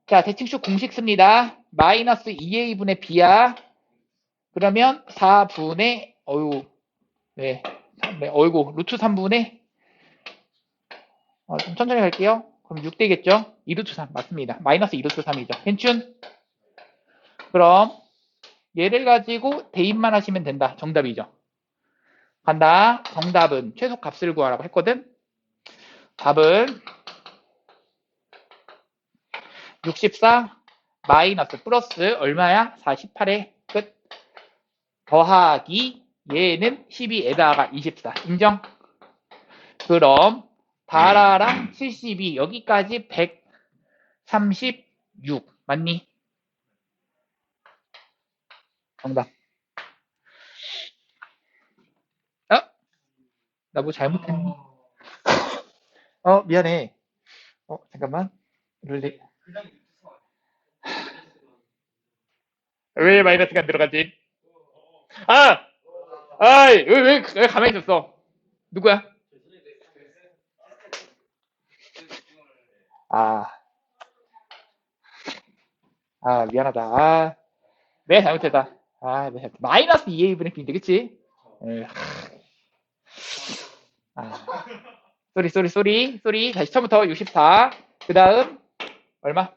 자 대칭축 공식 씁니다. 마이너스 2a분의 b야. 그러면 4분의 네, 어이구 루트 3분의 좀 천천히 갈게요. 그럼 6 되겠죠? 2루트 3 맞습니다. 마이너스 2루트 3이죠. 괜춘? 그럼 얘를 가지고 대입만 하시면 된다. 정답이죠. 간다. 정답은 최소값을 구하라고 했거든. 답은 64 마이너스 플러스 얼마야? 48의 끝. 더하기 얘는 12에다가 24 인정? 그럼 다라랑 72 여기까지 136 맞니? 정답. 나 뭐 잘못했니? 미안해. 잠깐만. 왜 마이너스가 안 들어가지? 아! 아이, 왜 가만히 있었어? 누구야? 아, 미안하다. 내가 잘못했다. 내가 잘못. 마이너스 2a분의 b인데, 그치? 에휴, 쏘리. 다시 처음부터 64. 그 다음, 얼마?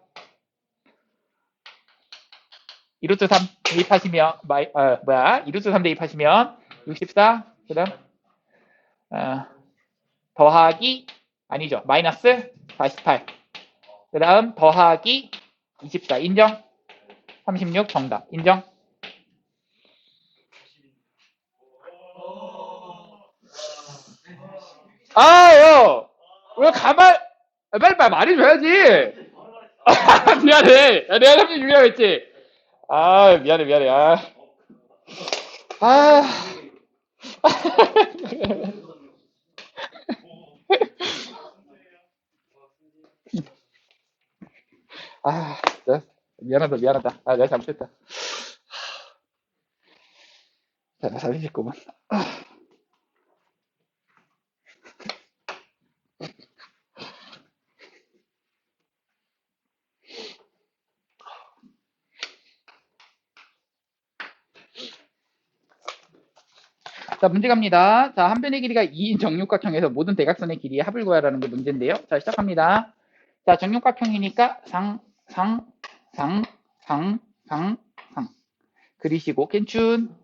2루트 3 대입하시면, 2루트 3 대입하시면, 64. 그 다음, 더하기, 아니죠. 마이너스 48. 그 다음, 더하기 24. 인정? 36 정답. 인정? 요! 왜 빨리 말해줘야지! 미안해. 야, 내가 36이라고 했지? 미안해. 아, 진짜. 미안하다. 내가 잘못했다. 자, 살리겠구만. 자, 문제 갑니다. 자, 한 변의 길이가 2인 정육각형에서 모든 대각선의 길이의 합을 구하라는 게 문제인데요. 자, 시작합니다. 자, 정육각형이니까 상. 그리시고, 괜춘.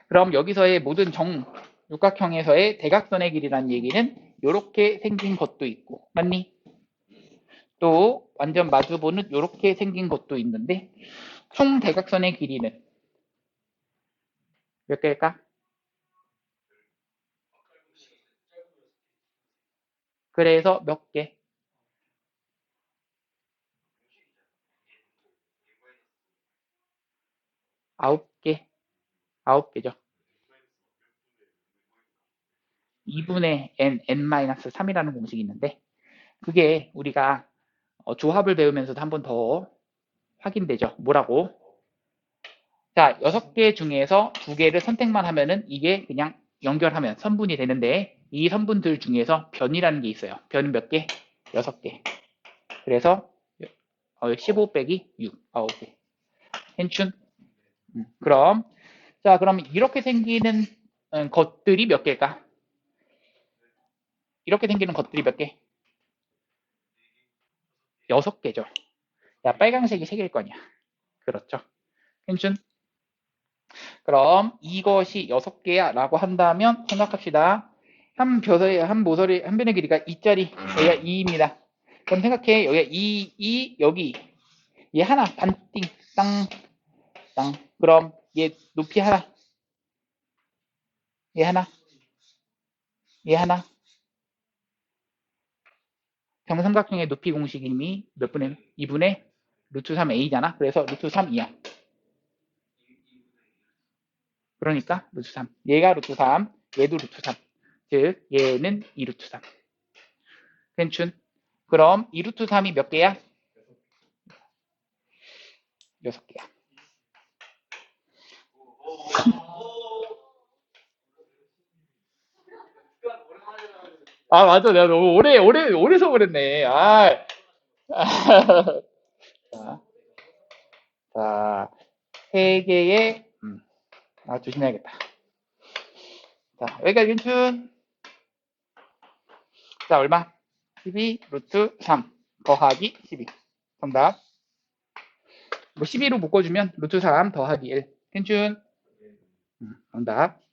그럼 여기서의 모든 정육각형에서의 대각선의 길이라는 얘기는 이렇게 생긴 것도 있고, 맞니? 또 완전 마주보는 이렇게 생긴 것도 있는데 총 대각선의 길이는 몇 개일까? 그래서 몇 개? 9개. 9개죠. 2분의 n-3이라는 공식이 있는데 그게 우리가 조합을 배우면서도 한 번 더 확인되죠. 뭐라고? 자, 6개 중에서 2개를 선택만 하면은 이게 그냥 연결하면 선분이 되는데 이 선분들 중에서 변이라는 게 있어요. 변은 몇 개? 6개. 그래서 15 빼기 6, 9개. 괜춘? 그럼 그럼 이렇게 생기는 것들이 몇 개일까? 이렇게 생기는 것들이 몇 개? 6개죠. 야, 빨강색이 3개일 거냐? 그렇죠. 괜춘? 그럼 이것이 6개야 라고 한다면 생각합시다. 한 변의 길이가 2짜리 여기가 2입니다. 그럼 생각해. 여기가 2, 여기 얘 하나 반띵 땅. 그럼 얘 높이 하나, 얘 하나, 정삼각형의 높이 공식 이미 몇 분의 2분의 루트 3a잖아. 그래서 루트 3이야. 그러니까 루트 3. 얘가 루트 3, 얘도 루트 3. 즉 얘는 2루트 3. 괜춘? 그럼 2루트 3이 몇 개야? 6개야. 아, 맞아. 내가 너무 오래 써버렸네. 자, 자, 3개의, 조심해야겠다. 자, 여기까지 괜춘. 자, 얼마? 12 루트 3 더하기 12. 정답. 뭐 12로 묶어주면 루트 3 더하기 1. 괜춘. 정답.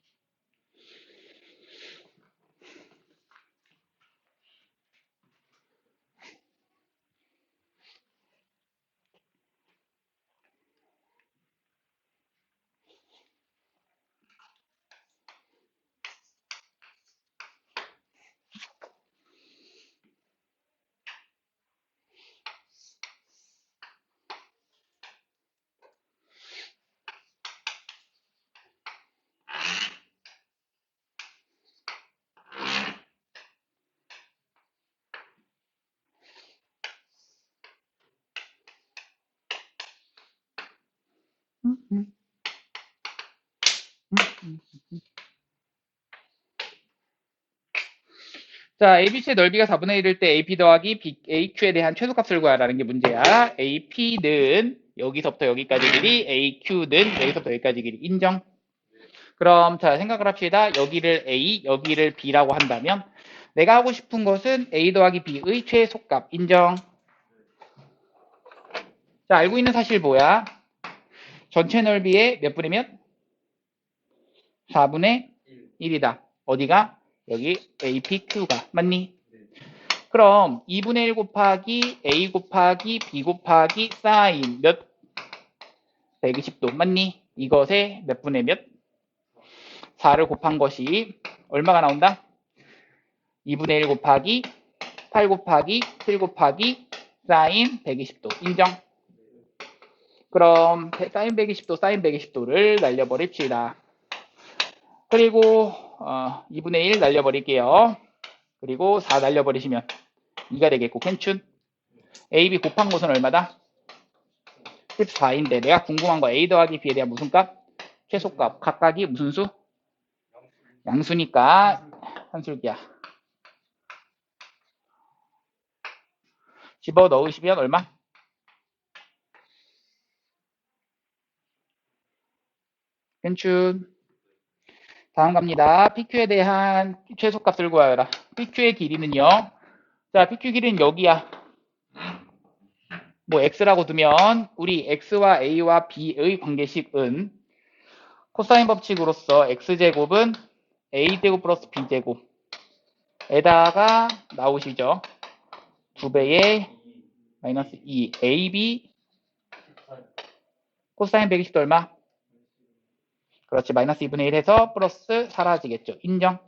자, ABC의 넓이가 4분의 1일 때 AP 더하기 AQ에 대한 최소값을 구하라는 게 문제야. AP는 여기서부터 여기까지 길이, AQ는 여기서부터 여기까지 길이. 인정? 그럼 자, 생각을 합시다. 여기를 A, 여기를 B라고 한다면 내가 하고 싶은 것은 A 더하기 B의 최소값. 인정? 자, 알고 있는 사실 뭐야? 전체 넓이의 몇 분의 몇? 4분의 1이다. 어디가? 여기 APQ가. 맞니? 그럼 2분의 1 곱하기 A 곱하기 B 곱하기 사인 몇? 120도. 맞니? 이것의 몇 분의 몇? 4를 곱한 것이 얼마가 나온다? 2분의 1 곱하기 8 곱하기 7 곱하기 사인 120도. 인정? 그럼 사인 120도, 사인 120도를 날려버립시다. 그리고 2분의 1 날려버릴게요. 그리고 4 날려버리시면 2가 되겠고, 괜춘? AB 곱한 것은 얼마다? 14인데 내가 궁금한 거 A 더하기 B에 대한 무슨 값? 최소값. 각각이 무슨 수? 양수니까 한술기야. 집어넣으시면 얼마? 괜춘. 다음 갑니다. PQ에 대한 최소값을 구하여라. PQ의 길이는요. 자, PQ 길이는 여기야. 뭐 X라고 두면 우리 X와 A와 B의 관계식은 코사인 법칙으로서 X제곱은 A제곱 플러스 B제곱에다가 나오시죠. 2배의 마이너스 2 AB 코사인 120도 얼마? 그렇지. 마이너스 2분의 1 해서 플러스 사라지겠죠. 인정?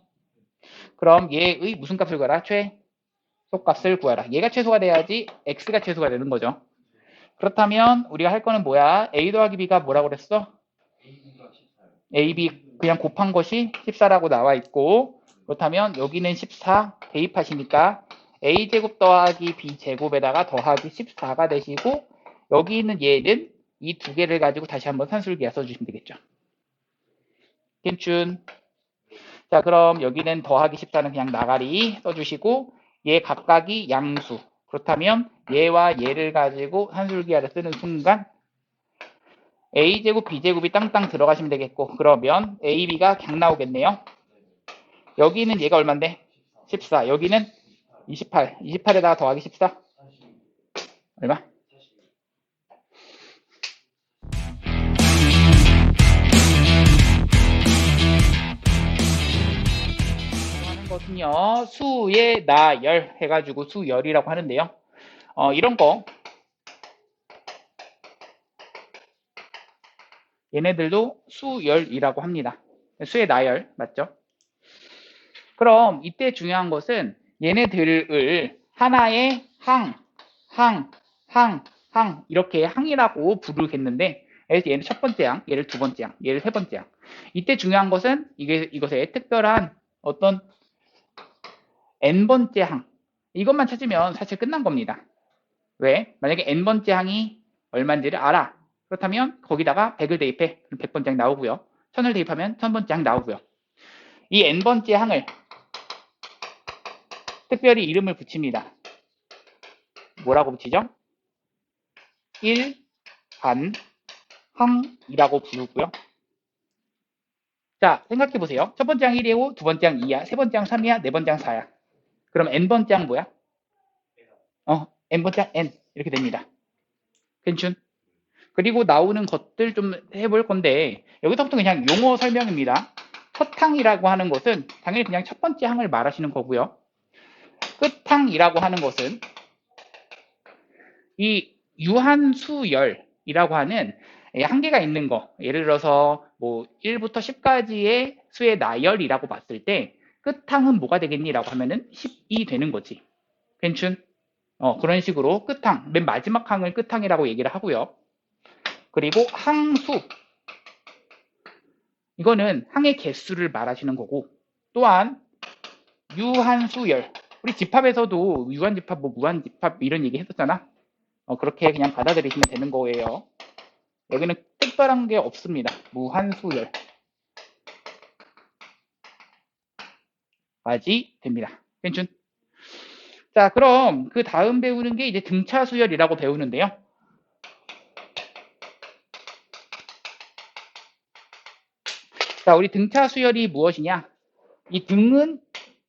그럼 얘의 무슨 값을 구하라? 최소값을 구하라. 얘가 최소가 돼야지 X가 최소가 되는 거죠. 그렇다면 우리가 할 거는 뭐야? A 더하기 B가 뭐라고 그랬어? AB 그냥 곱한 것이 14라고 나와 있고, 그렇다면 여기는 14 대입하시니까 A제곱 더하기 B제곱에다가 더하기 14가 되시고, 여기 있는 얘는 이 두 개를 가지고 다시 한번 산술기하 써주시면 되겠죠. 괜춘. 자, 그럼 여기는 더하기 14는 그냥 나가리 써주시고, 얘 각각이 양수. 그렇다면 얘와 얘를 가지고 산술기하를 쓰는 순간 A제곱, B제곱이 땅땅 들어가시면 되겠고, 그러면 A, B가 그냥 나오겠네요. 여기는 얘가 얼만데? 14. 여기는 28. 28에다가 더하기 14. 얼마? 하는 것은요, 수의 나열 해가지고 수열이라고 하는데요. 이런 거 얘네들도 수열이라고 합니다. 수의 나열 맞죠? 그럼 이때 중요한 것은 얘네들을 하나의 항 이렇게 항이라고 부르겠는데 얘는 첫 번째 항, 얘를 두 번째 항, 얘를 세 번째 항. 이때 중요한 것은 이것의 특별한 어떤 n번째 항 이것만 찾으면 사실 끝난 겁니다. 왜? 만약에 n번째 항이 얼마인지를 알아. 그렇다면 거기다가 100을 대입해. 그럼 100번째 항 나오고요. 1000을 대입하면 1000번째 항 나오고요. 이 n번째 항을 특별히 이름을 붙입니다. 뭐라고 붙이죠? 1반항이라고 부르고요. 자, 생각해 보세요. 첫 번째 항 1이고 두 번째 항 2야, 세 번째 항 3이야, 네 번째 항 4야. 그럼 n번째 항 뭐야? n번째 항 n 이렇게 됩니다. 괜춘? 그리고 나오는 것들 좀 해볼 건데 여기서부터 그냥 용어 설명입니다. 첫항이라고 하는 것은 당연히 그냥 첫 번째 항을 말하시는 거고요. 끝항이라고 하는 것은 이 유한수열이라고 하는 한계가 있는 거, 예를 들어서 뭐 1부터 10까지의 수의 나열이라고 봤을 때 끝항은 뭐가 되겠니라고 하면은 10이 되는 거지. 괜춘? 그런 식으로 끝항, 맨 마지막 항을 끝항이라고 얘기를 하고요. 그리고 항수, 이거는 항의 개수를 말하시는 거고, 또한 유한수열, 우리 집합에서도 유한집합, 뭐 무한집합 이런 얘기 했었잖아. 그렇게 그냥 받아들이시면 되는 거예요. 여기는 특별한 게 없습니다. 무한수열 까지 됩니다. 괜춘? 자, 그럼 그 다음 배우는 게 이제 등차수열이라고 배우는데요. 자, 우리 등차수열이 무엇이냐? 이 등은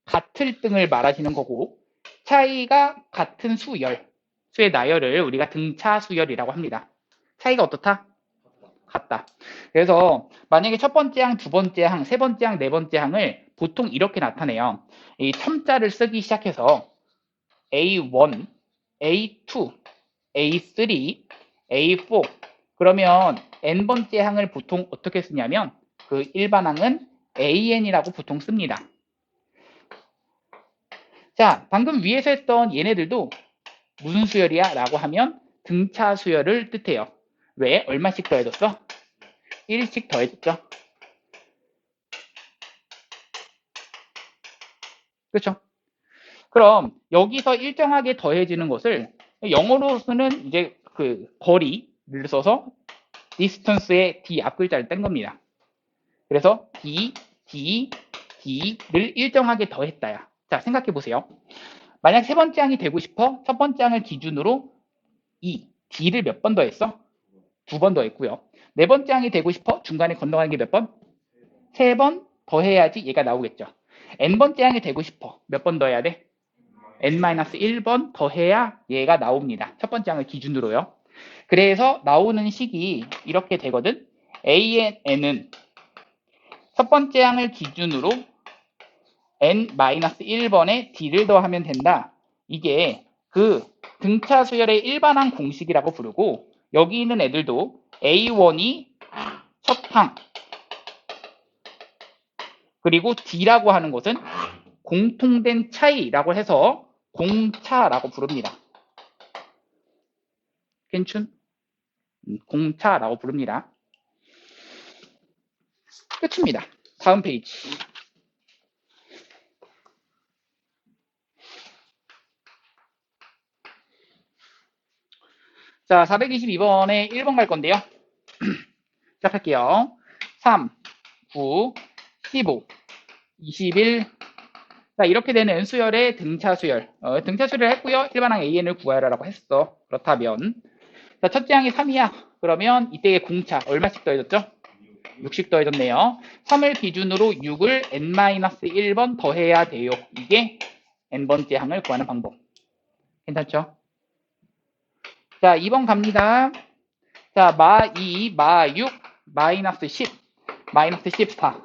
같을 등을 말하시는 거고 차이가 같은 수열, 수의 나열을 우리가 등차수열이라고 합니다. 차이가 어떻다? 같다. 그래서 만약에 첫 번째 항, 두 번째 항, 세 번째 항, 네 번째 항을 보통 이렇게 나타내요. 이 첨자를 쓰기 시작해서 A1, A2, A3, A4 그러면 n번째 항을 보통 어떻게 쓰냐면 그 일반항은 AN이라고 보통 씁니다. 자, 방금 위에서 했던 얘네들도 무슨 수열이야? 라고 하면 등차 수열을 뜻해요. 왜? 얼마씩 더해졌어? 1씩 더해졌죠. 그렇죠? 그럼 여기서 일정하게 더해지는 것을 영어로서는 이제 그 거리를 써서 distance의 d 앞글자를 뗀 겁니다. 그래서 d를 일정하게 더했다야. 자, 생각해 보세요. 만약 세 번째 항이 되고 싶어? 첫 번째 항을 기준으로 d를 몇 번 더했어? 두 번 더했고요. 네 번째 항이 되고 싶어? 중간에 건너가는 게 몇 번? 세 번 더해야지 얘가 나오겠죠. n번째 항이 되고 싶어? 몇 번 더해야 돼? n-1번 더해야 얘가 나옵니다. 첫 번째 항을 기준으로요. 그래서 나오는 식이 이렇게 되거든. AN은 첫 번째 항을 기준으로 n-1번에 d를 더하면 된다. 이게 그 등차 수열의 일반항 공식이라고 부르고 여기 있는 애들도 A1이 첫 항 그리고 d라고 하는 것은 공통된 차이라고 해서 공차라고 부릅니다. 괜춘? 공차라고 부릅니다. 끝입니다. 다음 페이지. 자, 422번에 1번 갈 건데요. 시작할게요. 3, 9, 15, 21. 자, 이렇게 되는 수열의 등차수열. 등차수열을 했고요. 일반항 AN을 구하라고 했어. 그렇다면 자, 첫째 항이 3이야. 그러면 이때의 공차 얼마씩 더해졌죠? 6씩 더해졌네요. 3을 기준으로 6을 n-1번 더해야 돼요. 이게 n번째 항을 구하는 방법. 괜찮죠? 자, 2번 갑니다. 자, 마2, 마6, -10, -14.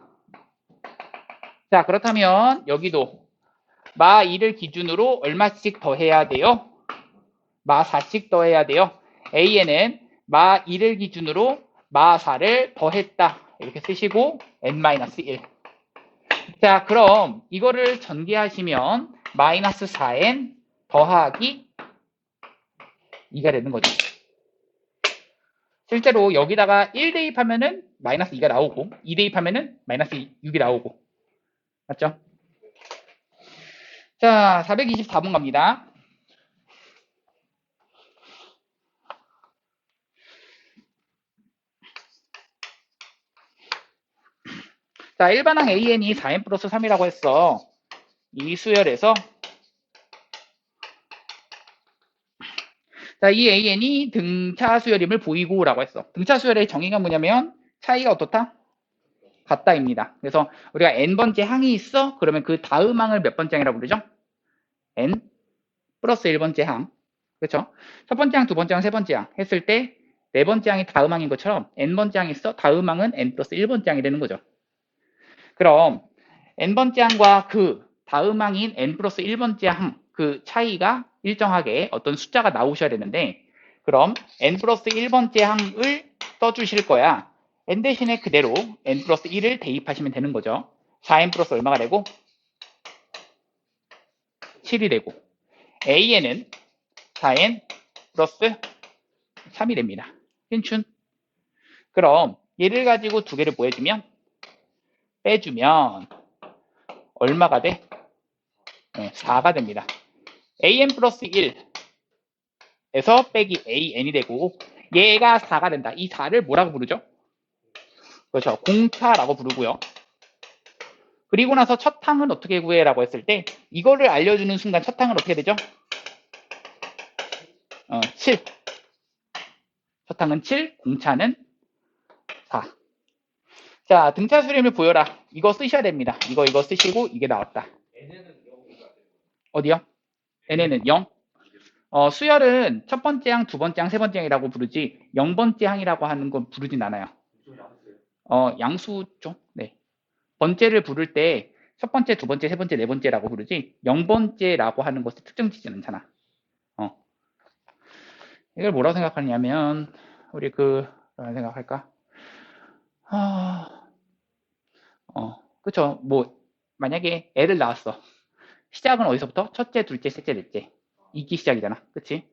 자, 그렇다면 여기도 마2를 기준으로 얼마씩 더해야 돼요? 마4씩 더해야 돼요. AN은 마2를 기준으로 마4를 더했다. 이렇게 쓰시고 n-1. 자, 그럼 이거를 전개하시면 -4n 더하기 2가 되는 거죠. 실제로 여기다가 1 대입하면은 마이너스 2가 나오고 2 대입하면은 마이너스 6이 나오고 맞죠? 자, 424번 갑니다. 자, 일반항 AN이 4n 플러스 3이라고 했어. 이 수열에서 자, 이 AN이 등차 수열임을 보이고 라고 했어. 등차 수열의 정의가 뭐냐면 차이가 어떻다? 같다입니다. 그래서 우리가 n번째 항이 있어? 그러면 그 다음 항을 몇 번째 항이라고 부르죠? n 플러스 1번째 항. 그렇죠? 첫 번째 항, 두 번째 항, 세 번째 항 했을 때 네 번째 항이 다음 항인 것처럼 n번째 항이 있어? 다음 항은 n 플러스 1번째 항이 되는 거죠. 그럼 n번째 항과 그 다음 항인 n 플러스 1번째 항 그 차이가 일정하게 어떤 숫자가 나오셔야 되는데 그럼 n 플러스 1번째 항을 써주실 거야. n 대신에 그대로 n 플러스 1을 대입하시면 되는 거죠. 4n 플러스 얼마가 되고 7이 되고 an은 4n 플러스 3이 됩니다. 괜춘. 그럼 얘를 가지고 두 개를 뭐 해주면 빼주면 얼마가 돼? 4가 됩니다. an 플러스 1에서 빼기 an이 되고 얘가 4가 된다. 이 4를 뭐라고 부르죠? 그렇죠. 공차라고 부르고요. 그리고 나서 첫 항은 어떻게 구해라고 했을 때 이거를 알려주는 순간 첫 항은 어떻게 되죠? 7. 첫 항은 7, 공차는 4. 자, 등차 수렴을 보여라. 이거 쓰셔야 됩니다. 이거 쓰시고 이게 나왔다. 어디요? n에는 0. 수열은 첫 번째 항, 두 번째 항, 세 번째 항이라고 부르지 0번째 항이라고 하는 건 부르진 않아요. 양수죠. 네. 번째를 부를 때 첫 번째, 두 번째, 세 번째, 네 번째라고 부르지 0번째라고 하는 것을 특정짓지는 않잖아. 이걸 뭐라고 생각하냐면 우리 뭐라 생각할까? 그쵸. 뭐 만약에 애를 낳았어. 시작은 어디서부터? 첫째, 둘째, 셋째, 넷째. 이기 시작이잖아. 그치?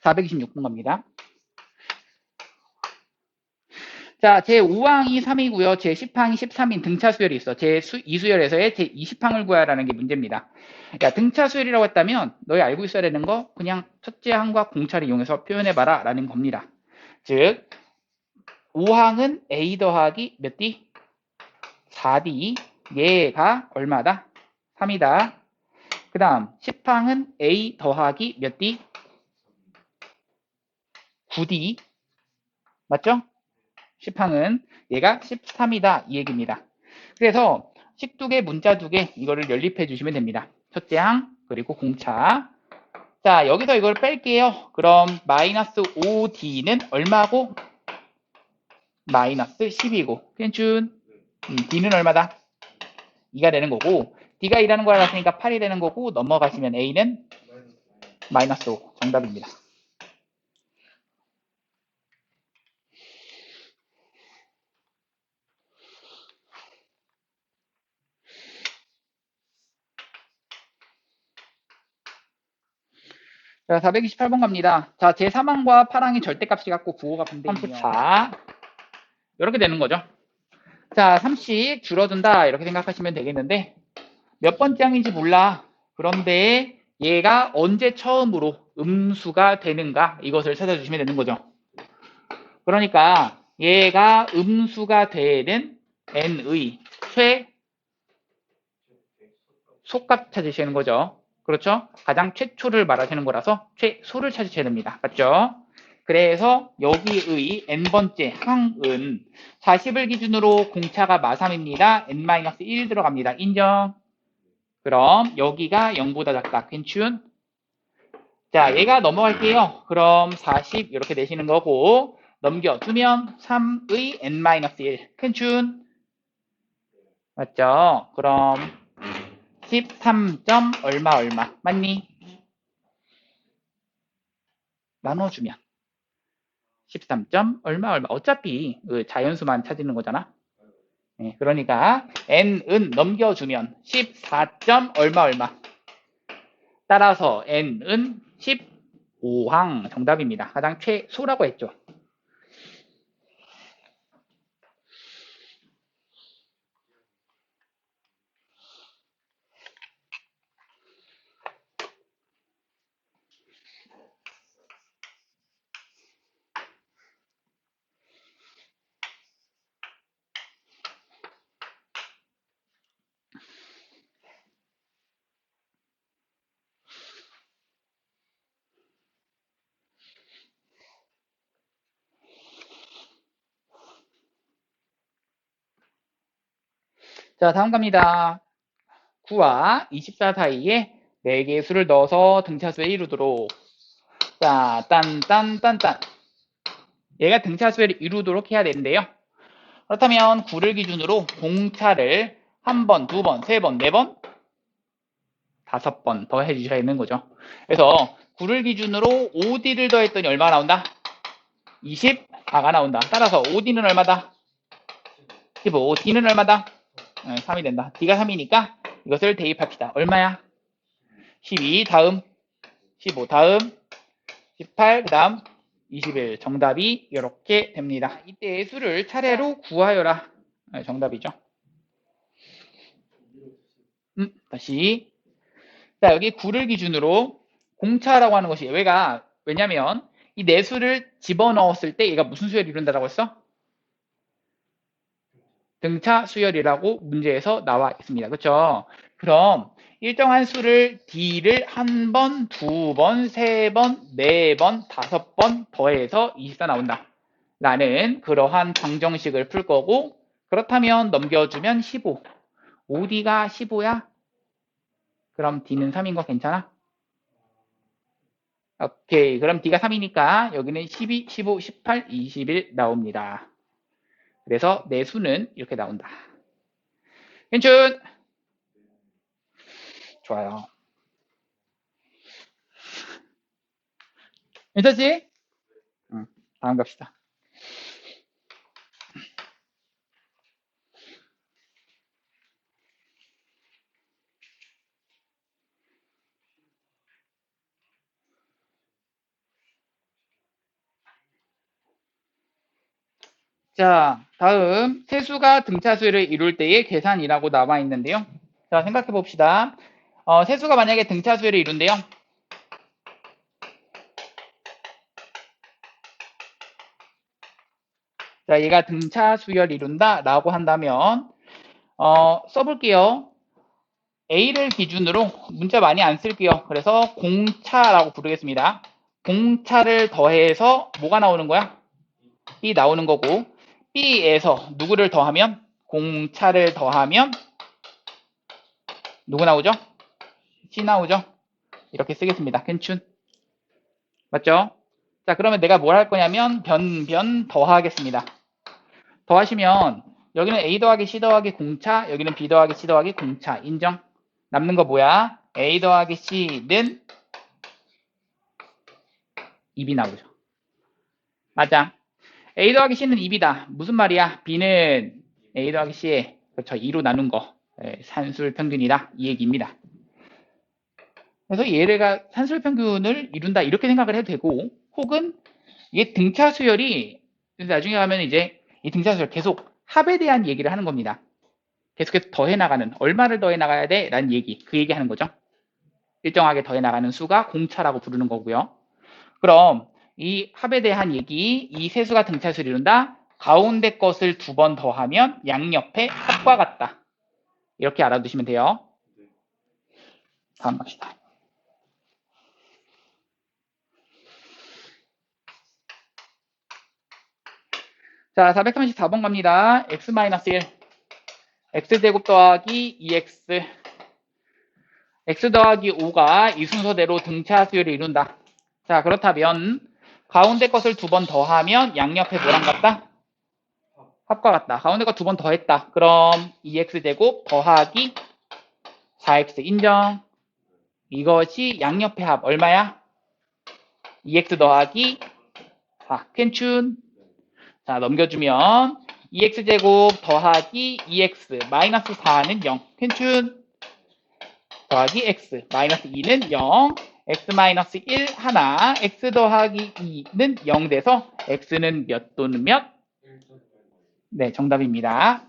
426번 갑니다. 자, 제5항이 3이고요. 제10항이 13인 등차 수열이 있어. 제2수열에서의 제20항을 구하라는 게 문제입니다. 야, 등차 수열이라고 했다면 너희 알고 있어야 되는 거 그냥 첫째 항과 공차를 이용해서 표현해봐라 라는 겁니다. 즉 5항은 A 더하기 몇 D? 4D. 얘가 얼마다? 3이다. 그 다음 10항은 A 더하기 몇 D? 9D. 맞죠? 10항은 얘가 13이다. 이 얘기입니다. 그래서 식 두 개, 문자 두 개 이거를 연립해 주시면 됩니다. 첫째 항 그리고 공차. 자, 여기서 이걸 뺄게요. 그럼 마이너스 5D는 얼마고? 마이너스 10이고. 괜춘. D는 얼마다? 2가 되는 거고 D가 2라는 걸 알았으니까 8이 되는 거고 넘어가시면 A는 마이너스 5 정답입니다. 자, 428번 갑니다. 자, 제3항과 8항이 절대값이 같고 부호가 분대이며 3차 이렇게 되는 거죠. 자, 3씩 줄어든다 이렇게 생각하시면 되겠는데 몇 번째 항인지 몰라. 그런데 얘가 언제 처음으로 음수가 되는가 이것을 찾아주시면 되는 거죠. 그러니까 얘가 음수가 되는 n의 최소값 찾으시는 거죠. 그렇죠? 가장 최초를 말하시는 거라서 최소를 찾으셔야 됩니다. 맞죠? 그래서 여기의 n번째 항은 40을 기준으로 공차가 마3입니다. n-1 들어갑니다. 인정? 그럼 여기가 0보다 작다. 괜춘? 자, 얘가 넘어갈게요. 그럼 40 이렇게 되시는 거고 넘겨주면 3의 n-1. 괜춘? 맞죠? 그럼 13점 얼마 맞니? 나눠주면 13점 얼마 어차피 그 자연수만 찾는 거잖아. 네, 그러니까 n은 넘겨주면 14점 얼마. 따라서 n은 15항 정답입니다. 가장 최소라고 했죠. 자, 다음 갑니다. 9와 24 사이에 4개의 수를 넣어서 등차수에 이루도록. 자, 딴. 얘가 등차수에 이루도록 해야 되는데요. 그렇다면 9를 기준으로 공차를 1번, 2번, 3번, 4번, 5번 더 해주셔야 되는 거죠. 그래서 9를 기준으로 5D를 더했더니 얼마가 나온다? 24가 나온다. 따라서 5D는 얼마다? 15. D는 얼마다? 3이 된다. D가 3이니까 이것을 대입합시다. 얼마야? 12 다음 15 다음 18 그 다음 21 정답이 이렇게 됩니다. 이때의 수를 차례로 구하여라. 정답이죠. 다시 자 여기 9를 기준으로 공차라고 하는 것이 왜냐면 이 네 수를 집어넣었을 때 얘가 무슨 수열을 이룬다라고 했어? 등차 수열이라고 문제에서 나와 있습니다. 그렇죠? 그럼 일정한 수를 D를 1번, 2번, 3번, 4번, 5번 더해서 24 나온다. 라는 그러한 방정식을 풀 거고 그렇다면 넘겨주면 15. 5D가 15야? 그럼 D는 3인 거 괜찮아? 오케이. 그럼 D가 3이니까 여기는 12, 15, 18, 21 나옵니다. 그래서 내 수는 이렇게 나온다. 괜춘! 좋아요. 괜찮지? 다음 갑시다. 자, 다음 세수가 등차수를 이룰 때의 계산이라고 나와 있는데요. 자, 생각해 봅시다. 세수가 만약에 등차수를 이룬대요. 자, 얘가 등차수열 이룬다 라고 한다면 써볼게요. A를 기준으로 문자 많이 안 쓸게요. 그래서 공차라고 부르겠습니다. 공차를 더해서 뭐가 나오는 거야? B 나오는 거고 B에서 누구를 더하면? 공차를 더하면 누구 나오죠? C 나오죠? 이렇게 쓰겠습니다. 괜춘. 맞죠? 자, 그러면 내가 뭘 할 거냐면 변 더하겠습니다. 더하시면 여기는 A 더하기 C 더하기 공차, 여기는 B 더하기 C 더하기 공차. 인정? 남는 거 뭐야? A 더하기 C는 2이 나오죠. 맞아. A 더하기 C는 2이다. 무슨 말이야? B는 A 더하기 C에 그렇죠. 2로 나눈 거. 산술 평균이다. 이 얘기입니다. 그래서 얘가 산술 평균을 이룬다. 이렇게 생각을 해도 되고 혹은 이게 등차 수열이 나중에 가면 이제 이 등차 수열 계속 합에 대한 얘기를 하는 겁니다. 계속해서 더해 나가는 얼마를 더해 나가야 돼? 라는 얘기. 그 얘기 하는 거죠. 일정하게 더해 나가는 수가 공차라고 부르는 거고요. 그럼 이 합에 대한 얘기, 이 세수가 등차수를 이룬다. 가운데 것을 2번 더하면 양옆에 합과 같다. 이렇게 알아두시면 돼요. 다음 갑시다. 자, 434번 갑니다. x-1 x제곱 더하기 2x x 더하기 5가 이 순서대로 등차수열을 이룬다. 자, 그렇다면 가운데 것을 2번 더하면 양옆에 뭐랑 같다? 합과 같다. 가운데 거 2번 더했다. 그럼 2x제곱 더하기 4x 인정. 이것이 양옆의 합 얼마야? 2x 더하기 4 캔춘. 자, 넘겨주면 2x제곱 더하기 2x 마이너스 4는 0. 괜춘? 더하기 x 마이너스 2는 0. x 마이너스 1 하나. x 더하기 2는 0 돼서 x는 몇 또는 몇? 네, 정답입니다.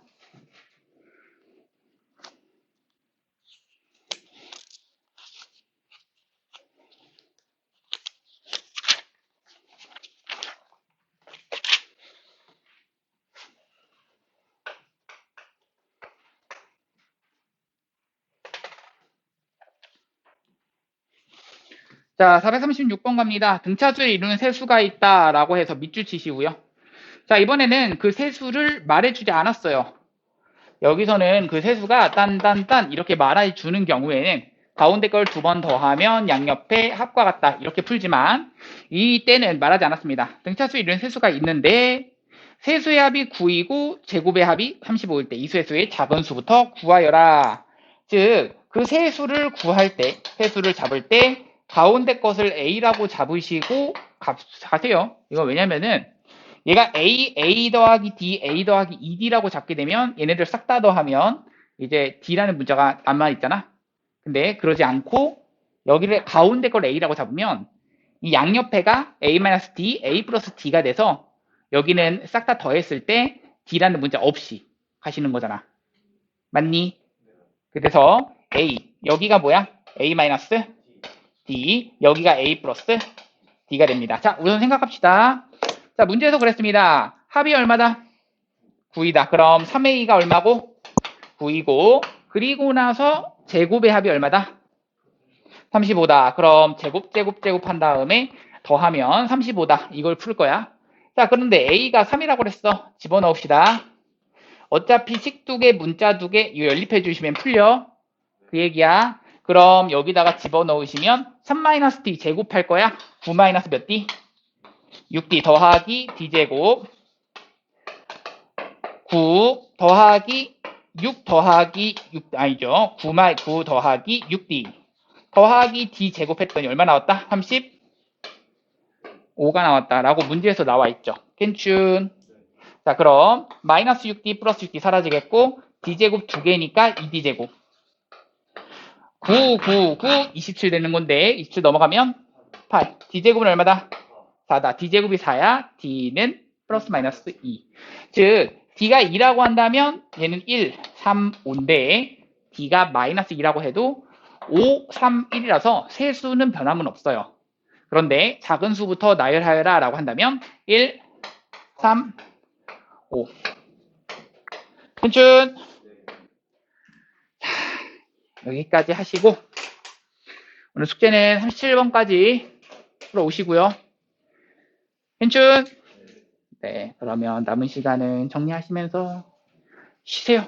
자, 436번 갑니다. 등차수를 이루는 세수가 있다라고 해서 밑줄 치시고요. 자, 이번에는 그 세수를 말해주지 않았어요. 여기서는 그 세수가 딴 이렇게 말해주는 경우에는 가운데 걸 2번 더하면 양옆에 합과 같다 이렇게 풀지만 이때는 말하지 않았습니다. 등차수 이루는 세수가 있는데 세수의 합이 9이고 제곱의 합이 35일 때 이수의 수의 작은 수부터 구하여라. 즉 그 세수를 구할 때 세수를 잡을 때 가운데 것을 A라고 잡으시고 가세요. 이거 왜냐면은 얘가 A 더하기 D, A 더하기 2D라고 잡게 되면 얘네들 싹 다 더하면 이제 D라는 문자가 남아 있잖아. 근데 그러지 않고 여기를 가운데 걸 A라고 잡으면 이 양옆에가 A-D, A 플러스 D가 돼서 여기는 싹 다 더했을 때 D라는 문자 없이 가시는 거잖아. 맞니? 그래서 A, 여기가 뭐야? A-D, 여기가 A 플러스 D가 됩니다. 자, 우선 생각합시다. 자, 문제에서 그랬습니다. 합이 얼마다? 9이다. 그럼 3A가 얼마고? 9이고, 그리고 나서 제곱의 합이 얼마다? 35다. 그럼 제곱 한 다음에 더하면 35다. 이걸 풀 거야. 자, 그런데 A가 3이라고 그랬어. 집어넣읍시다. 어차피 식 2개, 문자 2개, 이거 연립해 주시면 풀려. 그 얘기야. 그럼 여기다가 집어넣으시면 3-D 제곱할 거야. 9 마이너스 몇 D? 6D 더하기 D제곱 9 더하기 6 더하기 6 아니죠. 9 더하기 6D 더하기 D제곱 했더니 얼마 나왔다? 35가 나왔다라고 문제에서 나와 있죠. 괜춘. 자, 그럼 마이너스 6D 플러스 6D 사라지겠고 D제곱 2개니까 2D제곱 27 되는 건데 27 넘어가면 8. D제곱은 얼마다? 4다. D제곱이 4야. D는 플러스 마이너스 2. 즉 D가 2라고 한다면 얘는 1, 3, 5인데 D가 마이너스 2라고 해도 5, 3, 1이라서 세수는 변함은 없어요. 그런데 작은 수부터 나열하여라 라고 한다면 1, 3, 5. 괜춘. 여기까지 하시고 오늘 숙제는 37번까지 풀어오시고요. 괜춘. 네, 그러면 남은 시간은 정리하시면서 쉬세요.